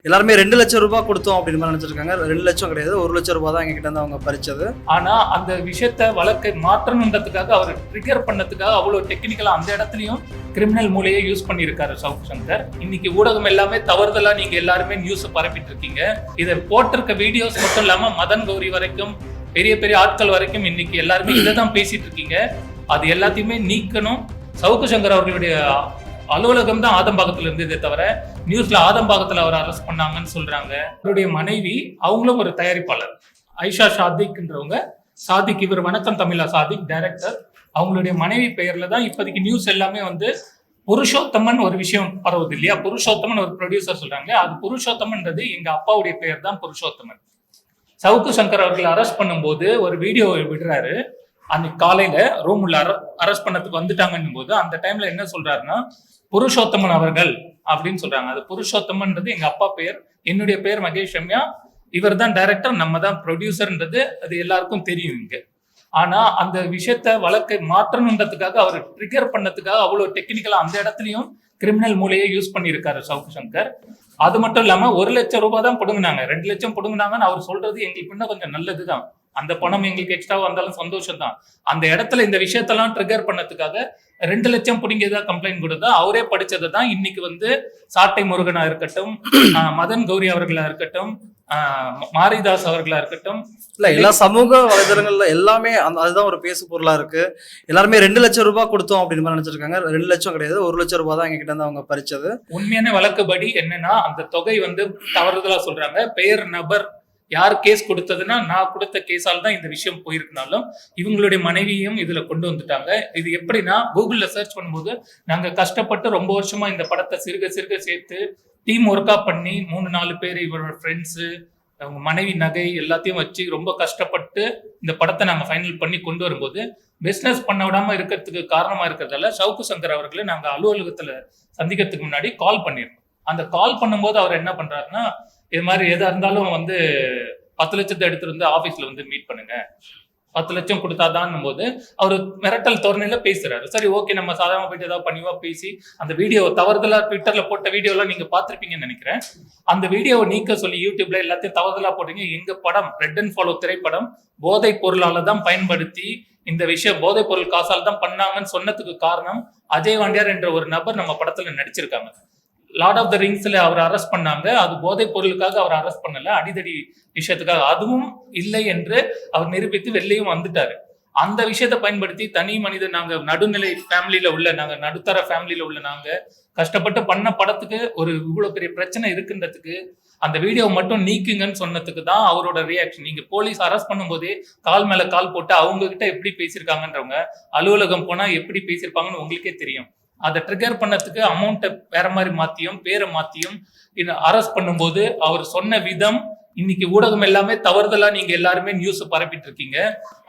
எல்லாருமே 2,00,000 ரூபாய் கொடுத்தோம் அப்படின்னு மாதிரி நினைச்சிருக்காங்க. 2 லட்சம் கிடையாது, 1 லட்சம் ரூபாய் தான் எங்ககிட்ட இருந்து அவங்க பறிச்சது. ஆனா அந்த விஷயத்த வழக்கை மாற்றணுன்றதுக்காக அவர் ட்ரிகர் பண்ணதுக்காக அவ்வளவு டெக்னிக்கலா அந்த இடத்துலயும் கிரிமினல் மூலையை யூஸ் பண்ணியிருக்காரு சவுக் சங்கர். இன்னைக்கு ஊடகம் எல்லாமே தவறுதலா நீங்க எல்லாருமே நியூஸ் பரப்பிட்டு இருக்கீங்க. இதை போட்டிருக்க வீடியோஸ் மட்டும் இல்லாம மதன் கௌரி வரைக்கும் பெரிய பெரிய ஆட்கள் வரைக்கும் இன்னைக்கு எல்லாருமே இதை தான் பேசிட்டு இருக்கீங்க. அது எல்லாத்தையுமே நீக்கணும். சவுக்கு சங்கர் அவர்களுடைய அலுவலகம் தான் ஆதம்பாக்கத்துல இருந்ததே தவிர நியூஸ்ல ஆதம்பாக்கத்துல அவர் அரெஸ்ட் பண்ணாங்கன்னு சொல்றாங்க. அவருடைய மனைவி அவங்களும் ஒரு தயாரிப்பாளர் ஐஷா சாதிக்ன்றவங்க. சாதிக், இவர் வணக்கம் தமிழா சாதிக் டைரக்டர். அவங்களுடைய மனைவி பெயர்ல தான் இப்போதைக்கு நியூஸ் எல்லாமே வந்து புருஷோத்தமன் ஒரு விஷயம் பரவுது இல்லையா. புருஷோத்தமன் ஒரு ப்ரொடியூசர் சொல்றாங்க. அது புருஷோத்தமன்றது எங்க அப்பாவுடைய பெயர் தான் புருஷோத்தமன். சவுக்கு சங்கர் அவர்கள் அரெஸ்ட் பண்ணும்போது ஒரு வீடியோ விடுறாரு. அன்னைக்கு காலையில ரூம் உள்ள அரெஸ்ட் பண்ணதுக்கு வந்துட்டாங்கன்னும் போது அந்த டைம்ல என்ன சொல்றாருன்னா புருஷோத்தமன் அவர்கள் அப்படின்னு சொல்றாங்க. அது புருஷோத்தமன்றது எங்க அப்பா பெயர், என்னுடைய பெயர் மகேஷ் ரம்யா, இவர் தான் டைரக்டர், நம்ம தான் ப்ரொடியூசர்ன்றது அது எல்லாருக்கும் தெரியும் இங்க. ஆனா அந்த விஷயத்த வழக்கை மாற்றணுன்றதுக்காக அவர் ட்ரிகர் பண்ணதுக்காக அவ்வளவு டெக்னிக்கலா அந்த இடத்துலயும் கிரிமினல் மூலையை யூஸ் பண்ணியிருக்காரு சவுக்கு சங்கர். அது மட்டும் இல்லாம 1 லட்சம் ரூபாய் தான் பிடுங்கினாங்க, 2 லட்சம் பிடுங்கினாங்கன்னு அவர் சொல்றது எங்களுக்கு இன்னும் கொஞ்சம் நல்லதுதான். அந்த பணம் எங்களுக்கு எக்ஸ்ட்ராவா வந்தாலும் சந்தோஷம் தான். அந்த இடத்துல இந்த விஷயத்தெல்லாம் ட்ரிகர் பண்ணதுக்காக 2 லட்சம் பிடிங்கதா கம்ப்ளைண்ட் கொடுத்தா அவரே படிச்சதை தான் இன்னைக்கு வந்து சாட்டை முருகனா இருக்கட்டும், மதன் கௌரி அவர்களா இருக்கட்டும், மாரிதாஸ் அவர்களா இருக்கட்டும், இல்ல எல்லா சமூக வலைதளங்கள்ல எல்லாமே அதுதான் ஒரு பேசு பொருளா இருக்கு. எல்லாருமே 2 லட்சம் ரூபாய் கொடுத்தோம் அப்படின்னு மாதிரி நினைச்சிருக்காங்க. 2 லட்சம் கிடையாது, 1 லட்சம் ரூபாய் தான் எங்ககிட்ட இருந்து அவங்க பறிச்சது. உண்மையான வழக்குப்படி என்னன்னா அந்த தொகை வந்து தவறுதலா சொல்றாங்க. பெயர் நபர் யார் கேஸ் கொடுத்ததுன்னா நான் கொடுத்த கேஸால் தான் இந்த விஷயம் போயிருக்கனாலும் இவங்களுடைய மனைவியும் இதுல கொண்டு வந்துட்டாங்க. இது எப்படின்னா கூகுள்ல சர்ச் பண்ணும்போது நாங்க கஷ்டப்பட்டு ரொம்ப வருஷமா இந்த படத்தை சிறுக சிறுக சேர்த்து டீம் ஒர்க்கா பண்ணி 3-4 பேர் இவரோட ஃப்ரெண்ட்ஸு அவங்க மனைவி நகை எல்லாத்தையும் வச்சு ரொம்ப கஷ்டப்பட்டு இந்த படத்தை நாங்க ஃபைனல் பண்ணி கொண்டு வரும்போது பிசினஸ் பண்ண விடாம இருக்கிறதுக்கு காரணமா இருக்கிறதால சவுக்கு சங்கர் அவர்களை நாங்க அலுவலகத்துல சந்திக்கிறதுக்கு முன்னாடி கால் பண்ணிருக்கோம். அந்த கால் பண்ணும்போது அவர் என்ன பண்றாருன்னா இது மாதிரி எதா இருந்தாலும் வந்து 10 லட்சத்தை எடுத்துட்டு வந்து ஆபீஸ்ல வந்து மீட் பண்ணுங்க, 10 லட்சம் கொடுத்தாதான் போது அவர் மிரட்டல் தோரணையில பேசுறாரு. சரி ஓகே, நம்ம சாதாரண போயிட்டு ஏதாவது பண்ணிவா பேசி அந்த வீடியோ தவறுதலா ட்விட்டர்ல போட்ட வீடியோ எல்லாம் நீங்க பாத்திருப்பீங்கன்னு நினைக்கிறேன். அந்த வீடியோவை நீக்க சொல்லி யூடியூப்ல எல்லாத்தையும் தவறுதலா போட்டீங்க. எங்க படம் ரெட் அண்ட் ஃபாலோ திரைப்படம் போதைப் பொருளால தான் பயன்படுத்தி இந்த விஷயம் போதைப் பொருள் காசால் தான் பண்ணாங்கன்னு சொன்னதுக்கு காரணம் அஜய் வாண்டியார் என்ற ஒரு நபர் நம்ம படத்துல நடிச்சிருக்காங்க. லார்ட் ஆஃப் த ரிங்ஸ்ல அவர் அரெஸ்ட் பண்ணாங்க. அது போதைப் பொருளுக்காக அவர் அரெஸ்ட் பண்ணல, அடிதடி விஷயத்துக்காக. அதுவும் இல்லை என்று அவர் நிரூபித்து வெளியும் வந்துட்டாரு. அந்த விஷயத்தை பயன்படுத்தி தனி மனிதன் நாங்க நடுநிலை ஃபேமிலியில உள்ள நாங்க நடுத்தர ஃபேமிலியில உள்ள நாங்க கஷ்டப்பட்டு பண்ண படத்துக்கு ஒரு இவ்வளவு பெரிய பிரச்சனை இருக்குன்றதுக்கு அந்த வீடியோ மட்டும் நீக்குங்கன்னு சொன்னதுக்கு தான் அவரோட ரியாக்ஷன். நீங்க போலீஸ் அரெஸ்ட் பண்ணும் போதே கால் மேல கால் போட்டு அவங்க கிட்ட எப்படி பேசியிருக்காங்கன்றவங்க அலுவலகம் போனா எப்படி பேசியிருப்பாங்கன்னு உங்களுக்கே தெரியும். அதை ட்ரிகர் பண்ணதுக்கு அமௌண்ட்டை வேற மாதிரி மாத்தியும் பேரை மாத்தியும் அரெஸ்ட் பண்ணும்போது அவர் சொன்ன விதம் இன்னைக்கு ஊடகம் எல்லாமே தவறுதலா நீங்க எல்லாருமே நியூஸ் பரப்பிட்டு இருக்கீங்க.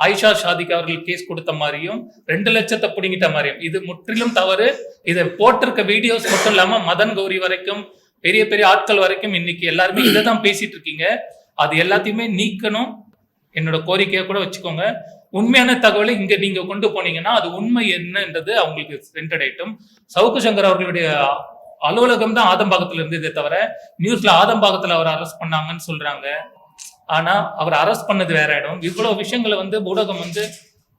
ஐஷா சாதிக் அவர்கள் கேஸ் கொடுத்த மாதிரியும் 2 லட்சத்தை பிடிங்கிட்ட மாதிரியும் இது முற்றிலும் தவறு. இதை போட்டிருக்க வீடியோஸ் மட்டும் இல்லாம மதன் கௌரி வரைக்கும் பெரிய பெரிய ஆட்கள் வரைக்கும் இன்னைக்கு எல்லாருமே இதை தான் பேசிட்டு இருக்கீங்க. அது எல்லாத்தையுமே நீக்கணும். என்னோட கோரிக்கையை கூட வச்சுக்கோங்க. உண்மையான தகவலை இங்க நீங்க கொண்டு போனீங்கன்னா அது உண்மை என்னன்றது அவங்களுக்கு சென்றடையட்டும். சவுக்கு சங்கர் அவர்களுடைய அலுவலகம் தான் ஆதம்பாக்கத்துல இருந்ததே தவிர நியூஸ்ல ஆதம்பாக்கத்துல அவர் அரெஸ்ட் பண்ணாங்கன்னு சொல்றாங்க. ஆனா அவர் அரெஸ்ட் பண்ணது வேற இடம். இவ்வளவு விஷயங்களை வந்து ஊடகம் வந்து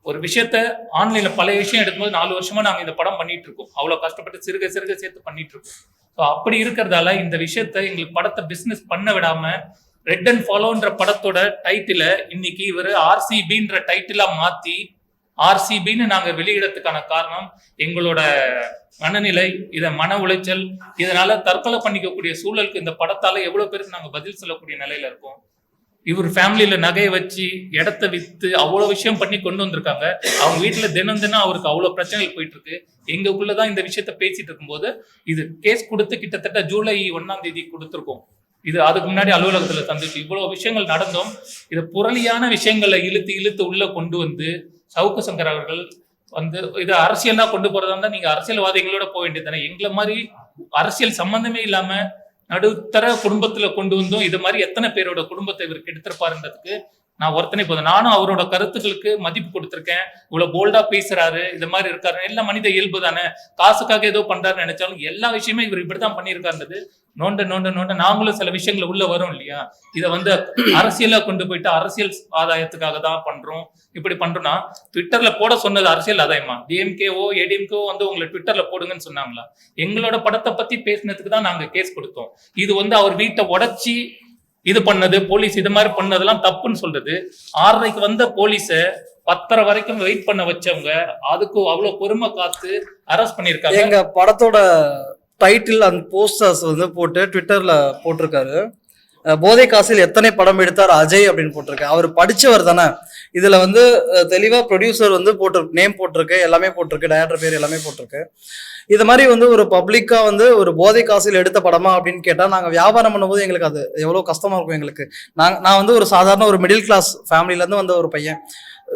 ஒரு விஷயத்த ஆன்லைன்ல பல விஷயம் எடுக்கும்போது 4 வருஷமா நாங்க இந்த படம் பண்ணிட்டு இருக்கோம். அவ்வளவு கஷ்டப்பட்டு சிறுக சிறுக சேர்த்து பண்ணிட்டு இருக்கோம். ஸோ அப்படி இருக்கிறதால இந்த விஷயத்த எங்களுக்கு படத்தை பிசினஸ் பண்ண விடாம ரெட் அண்ட் ஃபாலோன்ற படத்தோட டைட்டில இன்னைக்கு இவர் ஆர்சிபின்ற டைட்டிலா மாத்தி ஆர்சிபின்னு நாங்க வெளியிடறதுக்கான காரணம் எங்களோட மனநிலை, இதை மன உளைச்சல், இதனால தற்கொலை பண்ணிக்கக்கூடிய சூழலுக்கு இந்த படத்தால எவ்வளவு பேருக்கு நாங்க பதில் சொல்லக்கூடிய நிலையில இருக்கோம். இவர் ஃபேமிலியில நகையை வச்சு இடத்த வித்து அவ்வளவு விஷயம் பண்ணி கொண்டு வந்திருக்காங்க. அவங்க வீட்டுல தினம் தினம் அவருக்கு அவ்வளவு பிரச்சனைகள் போயிட்டு இருக்கு. எங்களுக்குள்ளதான் இந்த விஷயத்த பேசிட்டு இருக்கும்போது இது கேஸ் கொடுத்து கிட்டத்தட்ட ஜூலை 1ஆம் தேதி கொடுத்துருக்கோம். இது அதுக்கு முன்னாடி அலுவலகத்துல சந்திச்சு இவ்வளவு விஷயங்கள் நடந்தும் இதை புரளியான விஷயங்களை இழுத்து இழுத்து உள்ள கொண்டு வந்து சவுக்கு சங்கர் அவர்கள் வந்து இதை அரசியலா கொண்டு போறதா இருந்தா நீங்க அரசியல்வாதிகளோட போக வேண்டியது தானே. எங்களை மாதிரி அரசியல் சம்பந்தமே இல்லாம நடுத்தர குடும்பத்துல கொண்டு வந்தோம். இது மாதிரி எத்தனை பேரோட குடும்பத்தை இவர் கெடுத்திருப்பாருன்றதுக்கு நான் ஒருத்தனை போதும். நானும் அவரோட கருத்துக்களுக்கு மதிப்பு கொடுத்திருக்கேன். இவ்வளவு போல்டா பேசுறாரு, இது மாதிரி இருக்காரு, எல்லாம் மனித இயல்பு தானே. காசுக்காக ஏதோ பண்றாருன்னு நினைச்சாலும் எல்லா விஷயமே இவர் இப்படித்தான் பண்ணியிருக்காருன்றது நோண்ட நோண்ட நோண்ட நாங்களும் சில விஷயங்கள் உள்ள வரும் இல்லையா. இதை வந்து அரசியலா கொண்டு போயிட்டு அரசியல் ஆதாயத்துக்காக தான் பண்றோம் இப்படி பண்றோம்னா, ட்விட்டர்ல போட சொன்னது அரசியல் ஆதாயமா? டிஎம்கேவோ ஏடிஎம்கேவோ வந்து உங்களை ட்விட்டர்ல போடுங்கன்னு சொன்னாங்களா? எங்களோட படத்தை பத்தி பேசினதுக்கு தான் நாங்க கேஸ் கொடுத்தோம். இது வந்து அவர் வீட்டை உடைச்சி இது பண்ணது, போலீஸ் இது மாதிரி பண்ணதெல்லாம் தப்புன்னு சொல்றது. 6:30 வந்த போலீஸ 10:30 வரைக்கும் வெயிட் பண்ண வச்சவங்க அதுக்கு அவ்வளவு பொறுமை காத்து அரெஸ்ட் பண்ணிருக்காங்க. எங்க படத்தோட டைட்டில் அந்த போஸ்டர்ஸ் வந்து போட்டு ட்விட்டர்ல போட்டிருக்காரு. போதை காசில் எத்தனை படம் எடுத்தார் அஜய் அப்படின்னு போட்டிருக்கு. அவர் படிச்சவர் தானே. இதுல வந்து தெளிவா ப்ரொடியூசர் வந்து நேம் போட்டிருக்கு, எல்லாமே போட்டிருக்கு, டைரக்டர் பேர் எல்லாமே போட்டிருக்கு. இது மாதிரி வந்து ஒரு பப்ளிக்கா வந்து ஒரு போதை காசில் எடுத்த படமா அப்படின்னு கேட்டா, நாங்க வியாபாரம் பண்ணும்போது எங்களுக்கு அது எவ்வளவு கஷ்டமா இருக்கும் எங்களுக்கு. நான் வந்து ஒரு சாதாரண ஒரு மிடில் கிளாஸ் ஃபேமிலில இருந்து வந்த ஒரு பையன்.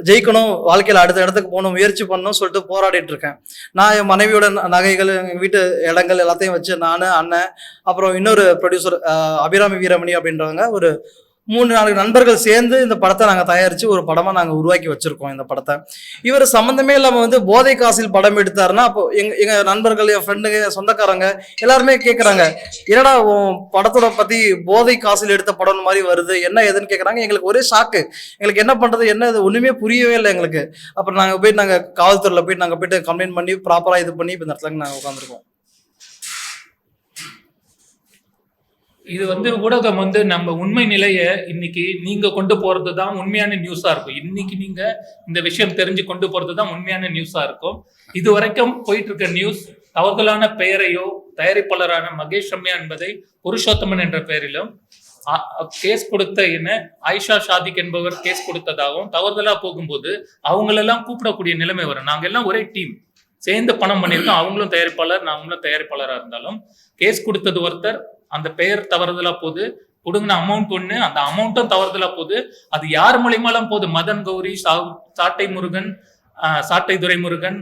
ஜெயிக்கணும், வாழ்க்கையில அடுத்த இடத்துக்கு போகணும், முயற்சி பண்ணணும் சொல்லிட்டு போராடிட்டு இருக்கேன். நான் என் மனைவியோட நகைகள், எங்க வீட்டு இடங்கள் எல்லாத்தையும் வச்சு நான், அண்ணன், அப்புறம் இன்னொரு ப்ரொடியூசர் அபிராமி வீரமணி அப்படின்றவங்க ஒரு 3-4 நண்பர்கள் சேர்ந்து இந்த படத்தை நாங்கள் தயாரித்து ஒரு படமாக நாங்கள் உருவாக்கி வச்சுருக்கோம். இந்த படத்தை இவர் சம்மந்தமே இல்லாமல் வந்து போதை காசில் படம் எடுத்தாருன்னா, அப்போ எங்கள் நண்பர்கள், என் ஃப்ரெண்டுங்க, சொந்தக்காரங்க எல்லாருமே கேட்குறாங்க, என்னடா உன் படத்தோட பற்றி போதை காசில் எடுத்த படம் மாதிரி வருது, என்ன எதுன்னு கேட்குறாங்க. எங்களுக்கு ஒரே ஷாக்கு. எங்களுக்கு என்ன பண்ணுறது, என்ன இது ஒன்றுமே புரியவே இல்லை எங்களுக்கு. அப்புறம் நாங்கள் காவல்துறையில் போயிட்டு கம்ப்ளைண்ட் பண்ணி ப்ராப்பராக இது பண்ணி இப்போ இந்த இடத்துல நாங்கள் உட்காந்துருக்கோம். இது வந்து ஊடகம் வந்து நம்ம உண்மை நிலைய இன்னைக்கு நீங்க கொண்டு போறது தான் உண்மையான நியூஸா இருக்கும். இன்னைக்கு நீங்க இந்த விஷயம் தெரிஞ்சு கொண்டு போறது தான் உண்மையான நியூஸா இருக்கும். இது வரைக்கும் போயிட்டு இருக்க நியூஸ் தவறுதலான பெயரையோ தயாரிப்பாளரான மகேஷ் ரம்யா என்பதை புருஷோத்தமன் என்ற பெயரிலும் கேஸ் கொடுத்த என்ன ஆயிஷா ஷாதிக் என்பவர் கேஸ் கொடுத்ததாகவும் தவறுதலா போகும்போது அவங்களெல்லாம் கூப்பிடக்கூடிய நிலைமை வரும். நாங்க எல்லாம் ஒரே டீம் சேர்ந்து பணம் பண்ணியிருக்கோம். அவங்களும் தயாரிப்பாளர், நாங்களும் தயாரிப்பாளராக இருந்தாலும் கேஸ் கொடுத்தது ஒருத்தர், அந்த பெயர் தவறுதலா போகுது, கொடுங்கின அமௌண்ட் ஒண்ணு, அந்த அமௌண்ட்டும் தவறுதலா போகுது. அது யார் மூலியமாலாம் போகுது? மதன் கௌரி, சாட்டை முருகன், சாட்டை துரைமுருகன்,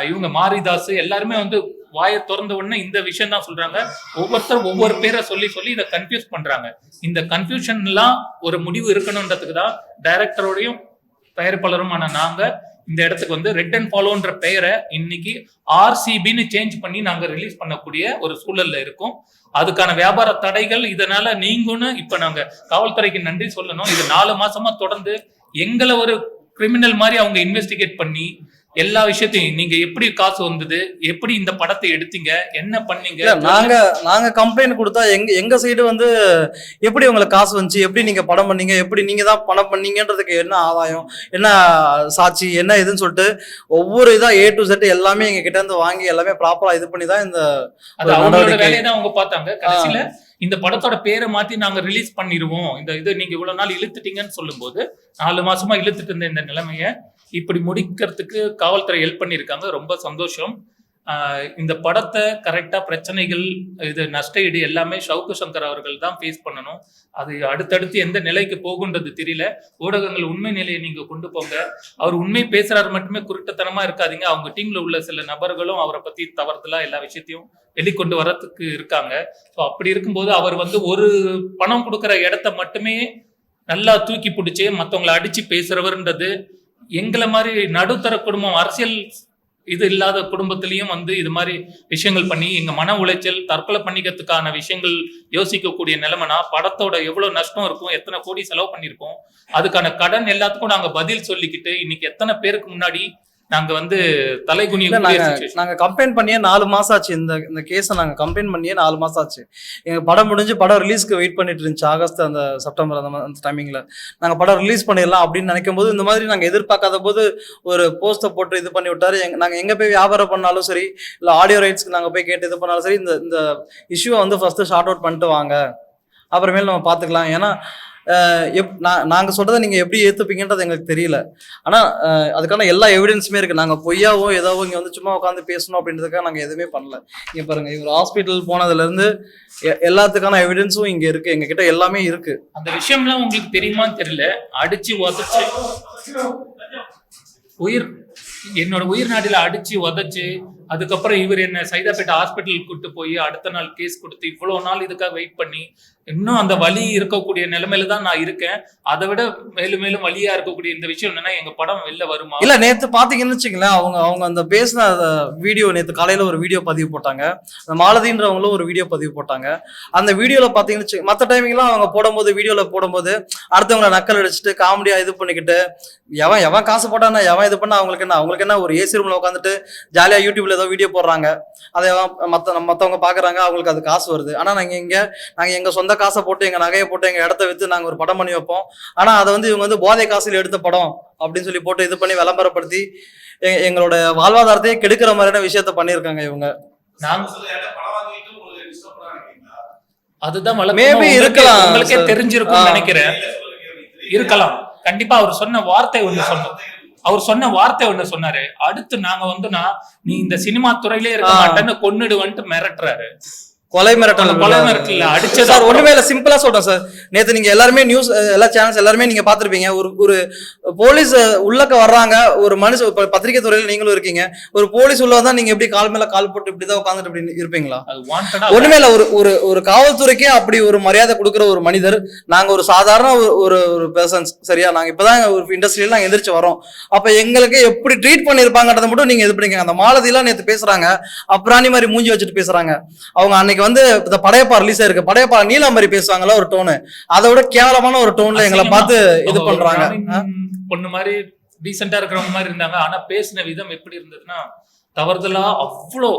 இவங்க மாரிதாஸ் எல்லாருமே வந்து வாயை திறந்த உடனே இந்த விஷயம் தான் சொல்றாங்க. ஒவ்வொருத்தரும் ஒவ்வொரு பேரை சொல்லி இதை கன்ஃபியூஸ் பண்றாங்க. இந்த கன்ஃபியூஷன் எல்லாம் ஒரு முடிவு இருக்கணும்ன்றதுக்கு தான் டைரக்டரோடையும் தயாரிப்பாளருமான நாங்க இந்த இடத்துக்கு வந்து ரெட் அண்ட் ஃபாலோன்ற பெயரை இன்னைக்கு RCBன்னு சேஞ்ச் பண்ணி நாங்க ரிலீஸ் பண்ணக்கூடிய ஒரு சூழல்ல இருக்கும். அதுக்கான வியாபார தடைகள் இதனால நீங்களும் இப்ப நாங்க காவல்துறைக்கு நன்றி சொல்லணும். இது 4 மாசமா தொடர்ந்து எங்களை ஒரு கிரிமினல் மாதிரி அவங்க இன்வெஸ்டிகேட் பண்ணி எல்லா விஷயத்தையும், நீங்க எப்படி காசு வந்தது, எப்படி இந்த படத்தை எடுத்தீங்க, என்ன பண்ணீங்க, நாங்க கம்ப்ளைண்ட் கொடுத்தா எங்க சைடு வந்து எப்படி உங்களுக்கு காசு வந்துச்சு, எப்படி நீங்க படம் பண்ணீங்க, எப்படி நீங்க தான் படம் பண்ணீங்கன்றதுக்கு என்ன ஆதாயம், என்ன சாட்சி, என்ன இதுன்னு சொல்லிட்டு ஒவ்வொரு இதா A to Z எல்லாமே எங்க கிட்ட இருந்து வாங்கி எல்லாமே ப்ராப்பரா இது பண்ணி தான் இந்த வேலையை தான் அவங்க பார்த்தாங்க. கடைசியில இந்த படத்தோட பேரை மாத்தி நாங்க ரிலீஸ் பண்ணிடுவோம், இந்த இது நீங்க இவ்வளவு நாள் இழுத்துட்டீங்கன்னு சொல்லும் போது 4 மாசமா இழுத்துட்டு இருந்த இந்த நிலைமைய இப்படி முடிக்கிறதுக்கு காவல்துறை ஹெல்ப் பண்ணியிருக்காங்க. ரொம்ப சந்தோஷம். இந்த படத்தை கரெக்டா பிரச்சனைகள், இது நஷ்ட ஈடு எல்லாமே ஷவுக்கு சங்கர் அவர்கள் தான் ஃபேஸ் பண்ணணும். அது அடுத்தடுத்து எந்த நிலைக்கு போகுன்றது தெரியல. ஊடகங்கள் உண்மை நிலையை நீங்க கொண்டு போங்க. அவர் உண்மை பேசுறாரு மட்டுமே குருட்டத்தனமா இருக்காதீங்க. அவங்க டீம்ல உள்ள சில நபர்களும் அவரை பத்தி தவறுதலா எல்லா விஷயத்தையும் வெளிக்கொண்டு வரத்துக்கு இருக்காங்க. ஸோ அப்படி இருக்கும்போது அவர் வந்து ஒரு பணம் கொடுக்குற இடத்த மட்டுமே நல்லா தூக்கி பிடிச்சி மற்றவங்களை அடிச்சு பேசுறவர்ன்றது எங்களை மாதிரி நடுத்தர குடும்பம், அரசியல் இது இல்லாத குடும்பத்திலையும் வந்து இது மாதிரி விஷயங்கள் பண்ணி எங்க மன உளைச்சல், தற்கொலை பண்ணிக்கிறதுக்கான விஷயங்கள் யோசிக்கக்கூடிய நிலைமைனா, படத்தோட எவ்வளவு நஷ்டம் இருக்கும், எத்தனை கோடி செலவு பண்ணியிருக்கோம், அதுக்கான கடன் எல்லாத்துக்கும் நாங்க பதில் சொல்லிக்கிட்டு இன்னைக்கு எத்தனை பேருக்கு முன்னாடி நாங்க வந்து தலைகுனி நாங்க கம்ப்ளைண்ட் பண்ணியே 4 மாசம் ஆச்சு. இந்த கேஸை நாங்க கம்ப்ளைண்ட் பண்ணியே 4 மாசம் ஆச்சு. எங்க படம் முடிஞ்சு படம் ரிலீஸ்க்கு வெயிட் பண்ணிட்டு இருந்துச்சு. ஆகஸ்ட் அந்த செப்டம்பர் அந்த டைமிங்ல நாங்க படம் ரிலீஸ் பண்ணிடலாம் அப்படின்னு நினைக்கும் போது இந்த மாதிரி நாங்க எதிர்பார்க்காத போது ஒரு போஸ்டை போட்டு இது பண்ணி விட்டாரு. நாங்க எங்க போய் வியாபாரம் பண்ணாலும் சரி, இல்ல ஆடியோ ரைட்ஸ்க்கு நாங்க போய் கேட்டு இது பண்ணாலும் சரி, இந்த இஷ்யூவை வந்து ஃபர்ஸ்ட் ஷார்ட் அவுட் பண்ணிட்டு வாங்க, அப்புறமேல நம்ம பாத்துக்கலாம். ஏன்னா நாங்க சொல்றதை நீங்க எப்படி ஏத்துப்பீங்கன்றது எங்களுக்கு தெரியல. ஆனா அதுக்கான எல்லா எவிடன்ஸுமே இருக்கு. நாங்க பொய்யாவோ ஏதாவது இங்க வந்து சும்மா உட்காந்து பேசணும் அப்படின்றதுக்காக நாங்க எதுவுமே பண்ணல. இங்க பாருங்க, இவர் ஹாஸ்பிட்டல் போனதுல இருந்து எல்லாத்துக்கான எவிடன்ஸும் இங்க இருக்கு, எங்க கிட்ட எல்லாமே இருக்கு. அந்த விஷயம்லாம் உங்களுக்கு தெரியுமான்னு தெரியல. அடிச்சு உதச்சு என்னோட உயிர் நாட்டில அடிச்சு உதச்சு அதுக்கப்புறம் இவர் என்ன சைதாப்பேட்டை ஹாஸ்பிட்டலுக்கு கூட்டு போய் அடுத்த நாள் கேஸ் கொடுத்து இவ்வளவு நாள் இதுக்காக வெயிட் பண்ணி இன்னும் அந்த வலி இருக்கக்கூடிய நிலைமையில தான் நான் இருக்கேன். அதை விட மேலும் மேலும் வலியா இருக்கக்கூடிய இந்த விஷயம் என்னன்னா, எங்க படம் வெளில வருமா? இல்ல நேத்து பாத்தீங்கன்னு வச்சுங்களேன், அவங்க அந்த பேசின வீடியோ நேத்து காலையில ஒரு வீடியோ பதிவு போட்டாங்க. அந்த மாலதின்றவங்களும் ஒரு வீடியோ பதிவு போட்டாங்க. அந்த வீடியோல பாத்தீங்கன்னு மற்ற டைமிங்லாம் அவங்க போடும்போது வீடியோல போடும்போது அடுத்தவங்களை நக்கல் அடிச்சுட்டு காமெடியா இது பண்ணிக்கிட்டு எவன் காசு போட்டானா எவன் இது பண்ணா அவங்களுக்கு என்ன ஒரு ஏசி ரூம்ல உட்காந்துட்டு ஜாலியா யூடியூப்ல ஏதோ வீடியோ போடுறாங்க, அதை மத்தவங்க பாக்குறாங்க, அவங்களுக்கு அது காசு வருது. ஆனா நாங்க எங்க சொந்த காசை போட்டு எங்க நகையை போட்டு எங்க இடத்த வித்து நாங்க ஒரு படம் பண்ணி வைப்போம். ஆனா அதை வந்து இவங்க வந்து போதை காசில் எடுத்த படம் அப்படின்னு சொல்லி போட்டு இது பண்ணி விளம்பரப்படுத்தி எங்களோட வாழ்வாதாரத்தையே கெடுக்கிற மாதிரியான விஷயத்த பண்ணிருக்காங்க இவங்க. அதுதான் மேபி இருக்கலாம், உங்களுக்கே தெரிஞ்சிருக்கும் நினைக்கிறேன். இருக்கலாம் கண்டிப்பா. அவர் சொன்ன வார்த்தை ஒண்ணு சொன்னாரு. அடுத்து நாங்க வந்துனா நீ இந்த சினிமா துறையிலே இருக்க மாட்டேன்னு கொன்னுடுவன்ட்டு மிரட்டுறாரு. கொலை மிரட்டல் அடிச்சது சார். ஒண்ணுமே இல்ல, சிம்பிளா சொல்றேன் சார். நேத்து நீங்க எல்லாருமே நியூஸ் எல்லா சேனல்ஸ் எல்லாருமே நீங்க பாத்திருப்பீங்க. ஒரு போலீஸ் உள்ளக்க வர்றாங்க, ஒரு மனுஷன் பத்திரிகை துறையில நீங்களும் இருக்கீங்க, ஒரு போலீஸ் உள்ள வந்தா நீங்க எப்படி கால் மேல கால் போட்டு இப்படிதான் உட்காந்துட்டு இப்படி இருப்பீங்களா? ஒண்ணுமே இல்ல. ஒரு காவல்துறைக்கே அப்படி ஒரு மரியாதை கொடுக்குற ஒரு மனிதர். நாங்க ஒரு சாதாரண ஒரு பெர்சன்ஸ், சரியா? நாங்க இப்பதான் ஒரு இண்டஸ்ட்ரியில நாங்க எந்திரிச்சு வரோம். அப்ப எங்களுக்கு எப்படி ட்ரீட் பண்ணிருப்பாங்கன்றத மட்டும் நீங்க இது பண்ணிக்கங்க. அந்த மாலதி எல்லாம் நேத்து பேசுறாங்க, அப்புறாணி மாதிரி மூஞ்சி வச்சுட்டு பேசுறாங்க. அவங்க அன்னைக்கு வந்து இந்த படையப்பா ரிலீஸ் ஆயிருக்கு, படையப்பா நீலா மாதிரி பேசுவாங்கல்ல ஒரு டோனு, அதை விட கேவலமான ஒரு டோன்ல எங்களை பார்த்து இது பண்றாங்க. பொண்ணு மாதிரி டீசெண்டா இருக்கிறவங்க மாதிரி இருந்தாங்க. ஆனா பேசின விதம் எப்படி இருந்ததுன்னா, தவறுதலா அவ்வளோ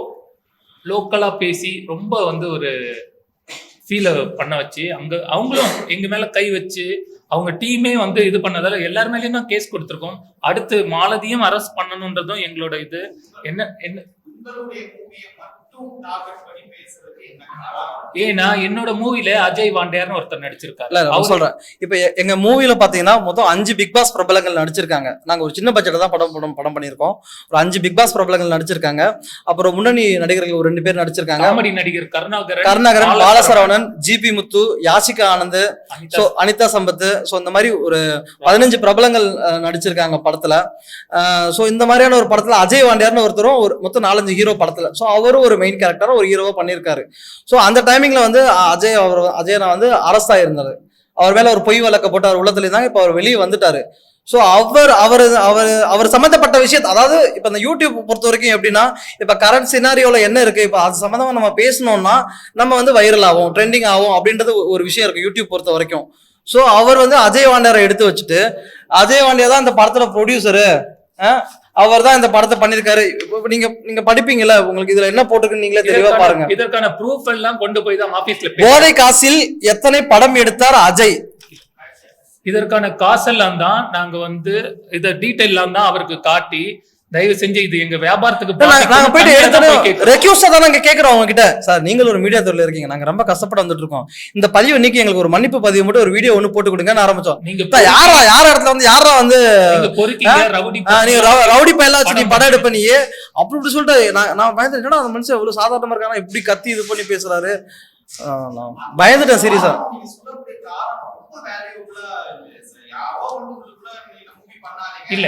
லோக்கலா பேசி ரொம்ப வந்து ஒரு ஃபீல பண்ண வச்சு, அவங்களும் எங்க மேல கை வச்சு அவங்க டீமே வந்து இது பண்ணதால எல்லார் மேலேயும் தான் கேஸ் கொடுத்துருக்கோம். அடுத்து மாலதியும் அரெஸ்ட் பண்ணணும்ன்றதும் எங்களோட இது. என்ன ஏன்னா என்னோட மூவில அஜய் வாண்டியார்னு ஒருத்தர் நடிச்சிருக்காரு. சொல்றேன், இப்ப எங்க மூவில பாத்தீங்கன்னா மொத்தம் 5 பிக் பாஸ் பிரபலங்கள் நடிச்சிருக்காங்க. நாங்க ஒரு சின்ன பட்ஜெட்ல தான் படம் பண்ணிருக்கோம். ஒரு 5 பிக் பாஸ் பிரபலங்கள் நடிச்சிருக்காங்க. அப்புறம் முன்னணி நடிகர்கள் ஒரு 2 பேர் நடிச்சிருக்காங்க. காமெடி நடிகர் கருணாகரன், பாலசரவணன், ஜிபி முத்து, யாசிகா ஆனந்த், அனிதா சம்பத், இந்த மாதிரி ஒரு 15 பிரபலங்கள் நடிச்சிருக்காங்க படத்துல. இந்த மாதிரியான ஒரு படத்துல அஜய் வாண்டியார்னு ஒருத்தரும் மொத்தம் 4-5 ஹீரோ படத்துல. அவரும் ஒரு மெயின் கேரக்டரா ஒரு ஹீரோவா பண்ணிருக்காரு. அந்த டைமிங்ல வந்து அஜய் வந்து அரஸ்ட் ஆயிருந்தாரு. அவர் மேல ஒரு பொய் வழக்க போட்டு அவர் உள்ளத்துல இருந்தாங்க. இப்ப அவர் வெளியே வந்துட்டாரு. அவர் சம்பந்தப்பட்ட விஷயத்த, அதாவது இப்ப இந்த யூடியூப் பொறுத்த வரைக்கும் எப்படின்னா, இப்ப கரண்ட் சினாரியோல என்ன இருக்கு, இப்ப அது சம்பந்தமா நம்ம பேசணும்னா நம்ம வந்து வைரல் ஆகும், ட்ரெண்டிங் ஆகும் அப்படின்றது ஒரு விஷயம் இருக்கு யூடியூப் பொறுத்த வரைக்கும். அவர் வந்து அஜய் வாண்டியாரை எடுத்து வச்சுட்டு, அஜய் வாண்டியா தான் இந்த படத்துல ப்ரொடியூசரு, அவர் தான் இந்த படத்தை பண்ணிருக்காரு. நீங்க படிப்பீங்கல்ல, உங்களுக்கு இதுல என்ன போட்டுருக்கு நீங்களே தெளிவா பாருங்க. இதற்கான ப்ரூஃப் எல்லாம் கொண்டு போய் தான் ஆபீஸ்ல. போதை காசில் எத்தனை படம் எடுத்தார் அஜய்? இதற்கான காசெல்லாம் தான் நாங்க வந்து இத டீடைல்லாம் தான் அவருக்கு காட்டி, தயவு செஞ்சு இது எங்க வியாபாரத்துக்கு நாங்க போயிட்டு எடுத்து ரெக்யூஸ்டா தான் நாங்க கேக்குறோம் அவங்க கிட்ட. சார், நீங்களும் ஒரு மீடியா துறையில இருக்கீங்க, நாங்க ரொம்ப கஷ்டப்பட்டு வந்துட்டு இருக்கோம், இந்த பதிவு இன்னைக்கு எங்களுக்கு ஒரு மன்னிப்பு பதிவு மட்டும் ஒரு வீடியோ ஒண்ணு போட்டு கொடுங்கன்னு ஆரம்பிச்சோம். நீங்க யார் இடத்துல வந்து யாரா வந்து நீங்க ரவுடி பையலா வச்சு நீ படம் எடுப்ப நீ அப்படி சொல்லிட்டு நான் பயந்துட்டேன். என்னடா அந்த மனுஷன் எவ்வளவு சாதாரணமா இருக்கானா, இப்படி கத்தி இது பண்ணி பேசுறாரு, பயந்துட்டேன் சீரியஸா. இல்ல,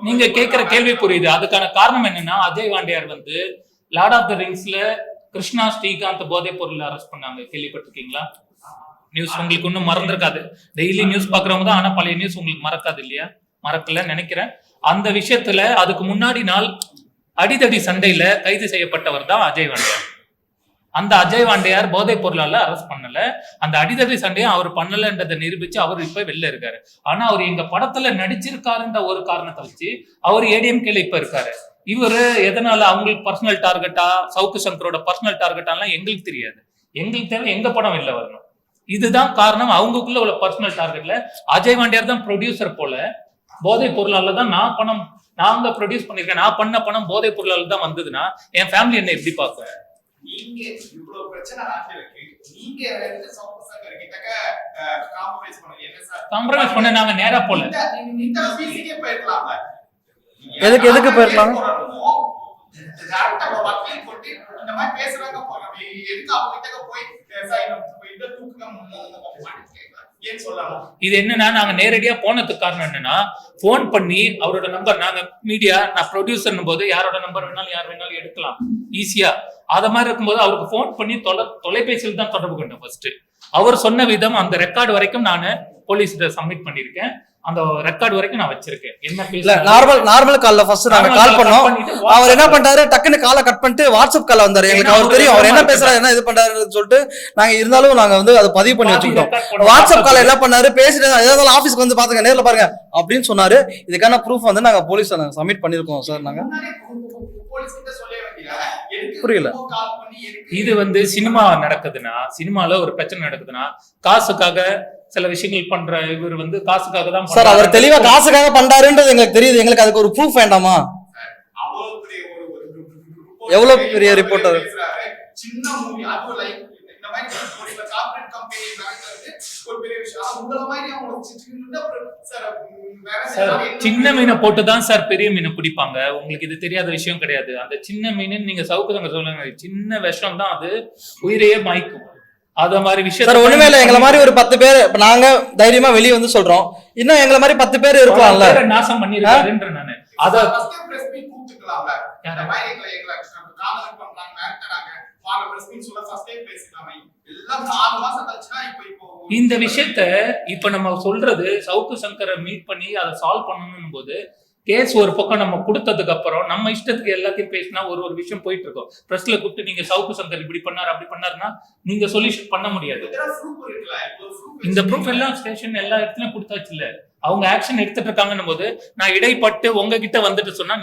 நீங்க கேக்குற கேள்வி புரியுது. அதுக்கான காரணம் என்னன்னா, அஜய் வாண்டியார் வந்து லார்ட் ஆஃப் த ரிங்ஸ்ல கிருஷ்ணா ஸ்ரீகாந்த் போதை பொருள் அரெஸ்ட் பண்ணாங்க, கேள்விப்பட்டிருக்கீங்களா? நியூஸ் உங்களுக்கு ஒன்னும் மறந்துருக்காது, டெய்லி நியூஸ் பாக்குறவங்க தான். ஆனா பழைய நியூஸ் உங்களுக்கு மறக்காது இல்லையா? மறக்கல நினைக்கிறேன். அந்த விஷயத்துல அதுக்கு முன்னாடி நாள் அடிதடி சண்டையில கைது செய்யப்பட்டவர் தான் அஜய் வாண்டியார். அந்த அஜய் வாண்டியார் போதை பொருளால அரெஸ்ட் பண்ணல. அந்த அடிதடி சண்டையை அவர் பண்ணலன்றதை நிரூபிச்சு அவர் இப்ப வெளில இருக்காரு. ஆனா அவர் எங்க படத்துல நடிச்சிருக்காருன்ற ஒரு காரணத்தை வச்சு அவர் ஏடிஎம்கேல இப்ப இருக்காரு. இவரு எதனால அவங்களுக்கு பர்சனல் டார்கெட்டா, சவுக்கு சங்கரோட பர்சனல் டார்கெட்டாலாம் எங்களுக்கு தெரியாது. எங்களுக்கு தேவை எங்க படம் வெளில வரணும், இதுதான் காரணம். அவங்களுக்குள்ள உள்ள பர்சனல் டார்கெட்ல அஜய் வாண்டியார் தான் ப்ரொடியூசர் போல. போதை பொருளால தான் நாங்க ப்ரொடியூஸ் பண்ணிருக்கேன், நான் பண்ண பணம் போதை பொருளால தான் வந்ததுன்னா என் ஃபேமிலி என்ன எப்படி பார்க்க? நீங்க இவ்வளவு பிரச்சனை ஆகிருக்கு, நீங்க காம்ப்ரமைஸ் பண்ண நாங்க நேரா போல. எதுக்கு போயிருக்கலாம்? பேசுறாங்க, எதுக்கு அவங்க கிட்ட போய் சொல்றாங்க. இது என்னன்னா நாங்க நேரடியா போனதுக்கு காரணம் என்னன்னா போன் பண்ணி அவரோட நம்பர், நாங்க மீடியா, நான் ப்ரொடியூசர் போது யாரோட நம்பர் வேணாலும் யார் வேணாலும் எடுக்கலாம் ஈஸியா. அத மாதிரி இருக்கும்போது அவருக்கு போன் பண்ணி தொலைபேசியில் தான் தொடர்பு கொண்டேன் ஃபர்ஸ்ட். அவர் சொன்ன விதம் அந்த ரெக்கார்டு வரைக்கும் நான் போலீஸ்ல சப்மிட் பண்ணிருக்கேன். அந்த ரெக்கார்டு வரைக்கும் நான் வச்சிருக்கேன். என்ன பேசல நார்மல் கால்ல ஃபர்ஸ்ட் நாங்க கால் பண்ணோம். அவர் என்ன பண்றாரு, டக்குன்னு காலை கட் பண்ணிட்டு வாட்ஸ்அப் கால் வந்தாரு. எங்களுக்கு அவர் தெரியும் அவர் என்ன பேசுறாரு, என்ன இது பண்றாருன்னு சொல்லிட்டு நாங்க இருந்தாலும் நாங்க வந்து அதை பதிவு பண்ணி வச்சுக்கிட்டோம். வாட்ஸ்அப் கால் என்ன பண்ணாரு, பேசிட்டு ஏதாவது ஆபீஸ்க்கு வந்து பாத்துங்க, நேர்ல பாருங்க அப்படின்னு சொன்னாரு. இதுக்கான ப்ரூஃப் வந்து நாங்க போலீஸ்ல நாங்க சப்மிட் பண்ணிருக்கோம் சார். நாங்க போலீஸ் கிட்ட சொல்ல வேண்டியதா? புரியல. கால் பண்ணி இது வந்து சினிமா நடக்குதுன்னா, சினிமால ஒரு பிரச்சனை நடக்குதுன்னா காசுக்காக சில விஷயங்கள் பண்ற இவர் வந்து காசுக்காக தான் சார். அவர் தெளிவா காசுக்காக பண்றாருன்றது எங்களுக்கு தெரியுது. எங்களுக்கு அதுக்கு ஒரு ப்ரூஃப் வேண்டாமா? எவ்வளவு பெரிய ரிப்போர்ட்டர், சின்ன மூவி அது லைக் இந்த மாதிரி ஒரு கார்ப்பரேட் கம்பெனி நடக்கிறது ஒரு பெரிய விஷயம். உங்கள மாதிரி அவங்க சார் சின்ன மீனை போட்டு தான் சார் பெரிய மீனை பிடிப்பாங்க. உங்களுக்கு இது தெரியாத விஷயம் கிடையாது. அந்த சின்ன மீன் நீங்க சவுக்கு சொல்லுங்க, சின்ன விஷம் தான் அது உயிரையே மாய்க்கும். அத மாதிரி விஷயம் ஒண்ணுமே இல்ல. எங்களை மாதிரி ஒரு 10 பேர் நாங்க தைரியமா வெளியே வந்து சொல்றோம். இன்னும் எங்களை மாதிரி 10 பேர் இருக்கலாம்ல. நாசம் பண்ணிருக்காருன்ற நானு அத பிரஸ் மீட் கூப்பிட்டுக்கலாம்ல. இந்த மாதிரி எங்களை காமெடி பண்றாங்க, நடத்துறாங்க, வாங்க பிரஸ் மீட் சொல்ல ஃபர்ஸ்ட் டைம் பேசினாமே எல்லாம் 4 மாசம் கழிச்சுனா இப்போ இந்த விஷயத்த இப்ப நம்ம சொல்றது சவுக்கு சங்கரை மீட் பண்ணி அதை சால்வ் பண்ணணும் போது கேஸ் ஒரு பக்கம் நம்ம கொடுத்ததுக்கு அப்புறம் நம்ம இஷ்டத்துக்கு எல்லாத்தையும் பேசினா ஒரு விஷயம் போயிட்டு இருக்கோம். பிரஸ்ல கூப்பிட்டு நீங்க சவுக்கு சங்கர் இப்படி பண்ணாரு அப்படி பண்ணாருன்னா நீங்க சொல்யூஷன் பண்ண முடியாது. இந்த ப்ரூஃப் எல்லாம் ஸ்டேஷன் எல்லா இடத்துலயும் கொடுத்தாச்சு இல்ல, அவங்க ஆக்ஷன் எடுத்துட்டு இருக்காங்கன்னும் போது நான் இடைப்பட்டு உங்ககிட்ட வந்துட்டு சொன்னா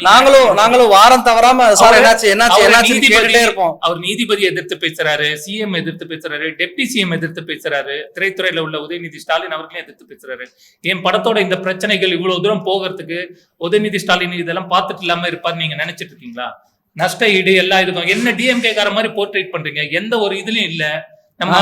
நாங்களும் வாரம் தவறாம சார் என்னாச்சு கேட்டுட்டே இருப்போம். அவர் நீதிபதியை எதிர்த்து பேசுறாரு, சிஎம் எதிர்த்து பேசுறாரு, டெப்டி சிஎம் எதிர்த்து பேசுறாரு, திரைத்துறையில உள்ள உதயநிதி ஸ்டாலின் அவர்களையும் எதிர்த்து பேசுறாரு. என் படத்தோட இந்த பிரச்சனைகள் இவ்வளவு தூரம் போகிறதுக்கு உதயநிதி ஸ்டாலின் இதெல்லாம் பார்த்துட்டு இல்லாம இருப்பாரு நீங்க நினைச்சிட்டு இருக்கீங்களா? நஷ்ட ஈடு எல்லாம் இருக்கும். என்ன டிஎம்கே கார மாதிரி போர்ட்ரேட் பண்றீங்க? எந்த ஒரு இதுலயும் இல்ல. நம்ம